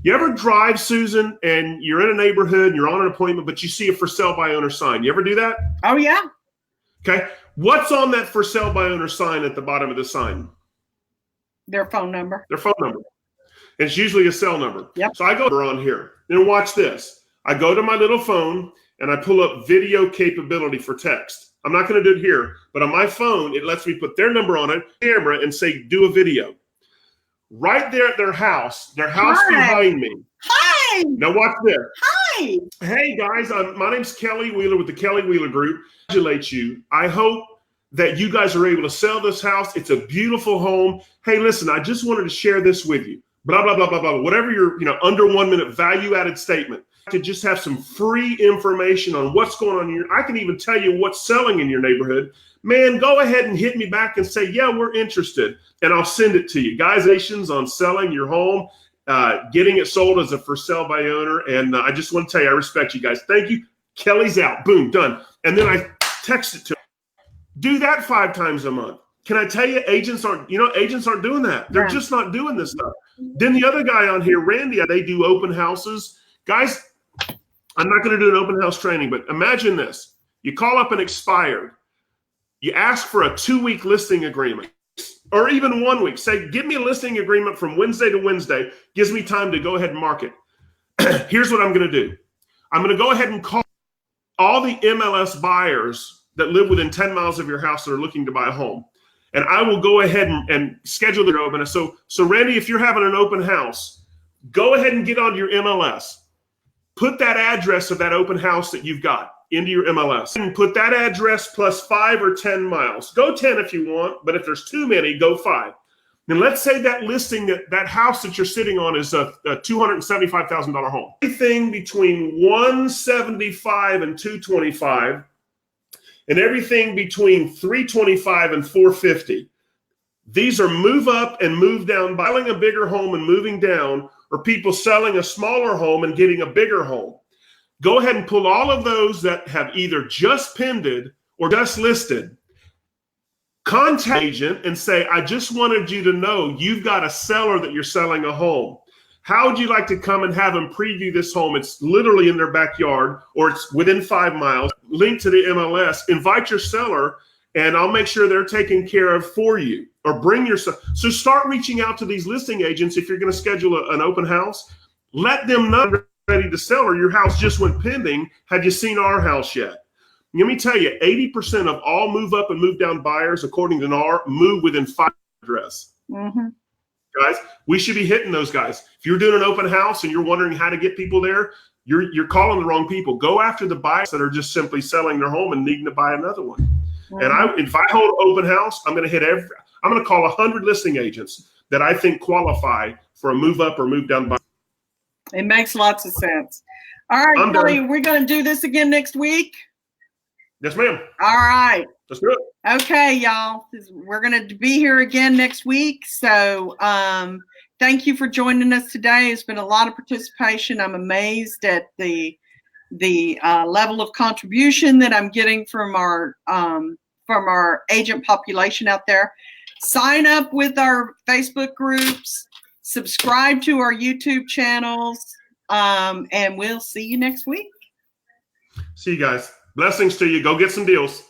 You ever drive, Susan, and you're in a neighborhood and you're on an appointment, but you see a for sale by owner sign? You ever do that? Oh, yeah. Okay. What's on that for sale by owner sign at the bottom of the sign? Their phone number. Their phone number. It's usually a cell number. Yep. So I go on here and watch this. I go to my little phone and I pull up video capability for text. I'm not going to do it here, but on my phone, it lets me put their number on it, camera, and say, do a video. Right there at their house Hi. behind me. Hi. Now watch this. Hi. Hey guys, my name's Kelly Wheeler with the Kelly Wheeler Group. Congratulate you. I hope that you guys are able to sell this house. It's a beautiful home. Hey, listen, I just wanted to share this with you. Blah, blah, blah, blah, blah. Whatever your, under 1 minute value-added statement. To just have some free information on what's going on I can even tell you what's selling in your neighborhood. Man, go ahead and hit me back and say, yeah, we're interested. And I'll send it to you. Guys, on selling your home, getting it sold as a for sale by owner. And I just want to tell you, I respect you guys. Thank you. Kelly's out. Boom, done. And then I text it to them. Do that 5 times a month. Can I tell you, agents aren't doing that. They're just not doing this stuff. Then the other guy on here, Randy, they do open houses. Guys, I'm not going to do an open house training, but imagine this. You call up an expired. You ask for a 2-week listing agreement or even 1 week. Say, give me a listing agreement from Wednesday to Wednesday. Gives me time to go ahead and market. Here's what I'm going to do. I'm going to go ahead and call all the MLS buyers that live within 10 miles of your house that are looking to buy a home. And I will go ahead and schedule their open. So Randy, if you're having an open house, go ahead and get onto your MLS. Put that address of that open house that you've got into your MLS and put that address plus 5 or 10 miles. Go 10 if you want, but if there's too many, go 5. And let's say that listing, that house that you're sitting on is a $275,000 home. Everything between 175 and 225, and everything between 325 and 450. These are move up and move down, buying a bigger home and moving down, or people selling a smaller home and getting a bigger home. Go ahead and pull all of those that have either just pended or just listed. Contact agent and say, I just wanted you to know you've got a seller that you're selling a home. How would you like to come and have them preview this home? It's literally in their backyard or it's within 5 miles. Link to the MLS. Invite your seller and I'll make sure they're taken care of for you. Or bring your seller. So start reaching out to these listing agents if you're going to schedule an open house. Let them know you're ready to sell or your house just went pending. Have you seen our house yet? Let me tell you, 80% of all move up and move down buyers, according to NAR, move within 5 address. Mm-hmm. Guys, we should be hitting those guys. If you're doing an open house and you're wondering how to get people there, you're calling the wrong people. Go after the buyers that are just simply selling their home and needing to buy another one. Mm-hmm. And if I hold open house, I'm going to call 100 listing agents that I think qualify for a move up or move down buy. It makes lots of sense. All right, Kelly, we're going to do this again next week. Yes, ma'am. All right. Let's do it. Okay, y'all. We're going to be here again next week. So thank you for joining us today. It's been a lot of participation. I'm amazed at the level of contribution that I'm getting from our agent population out there. Sign up with our Facebook groups. Subscribe to our YouTube channels. And we'll see you next week. See you guys. Blessings to you. Go get some deals.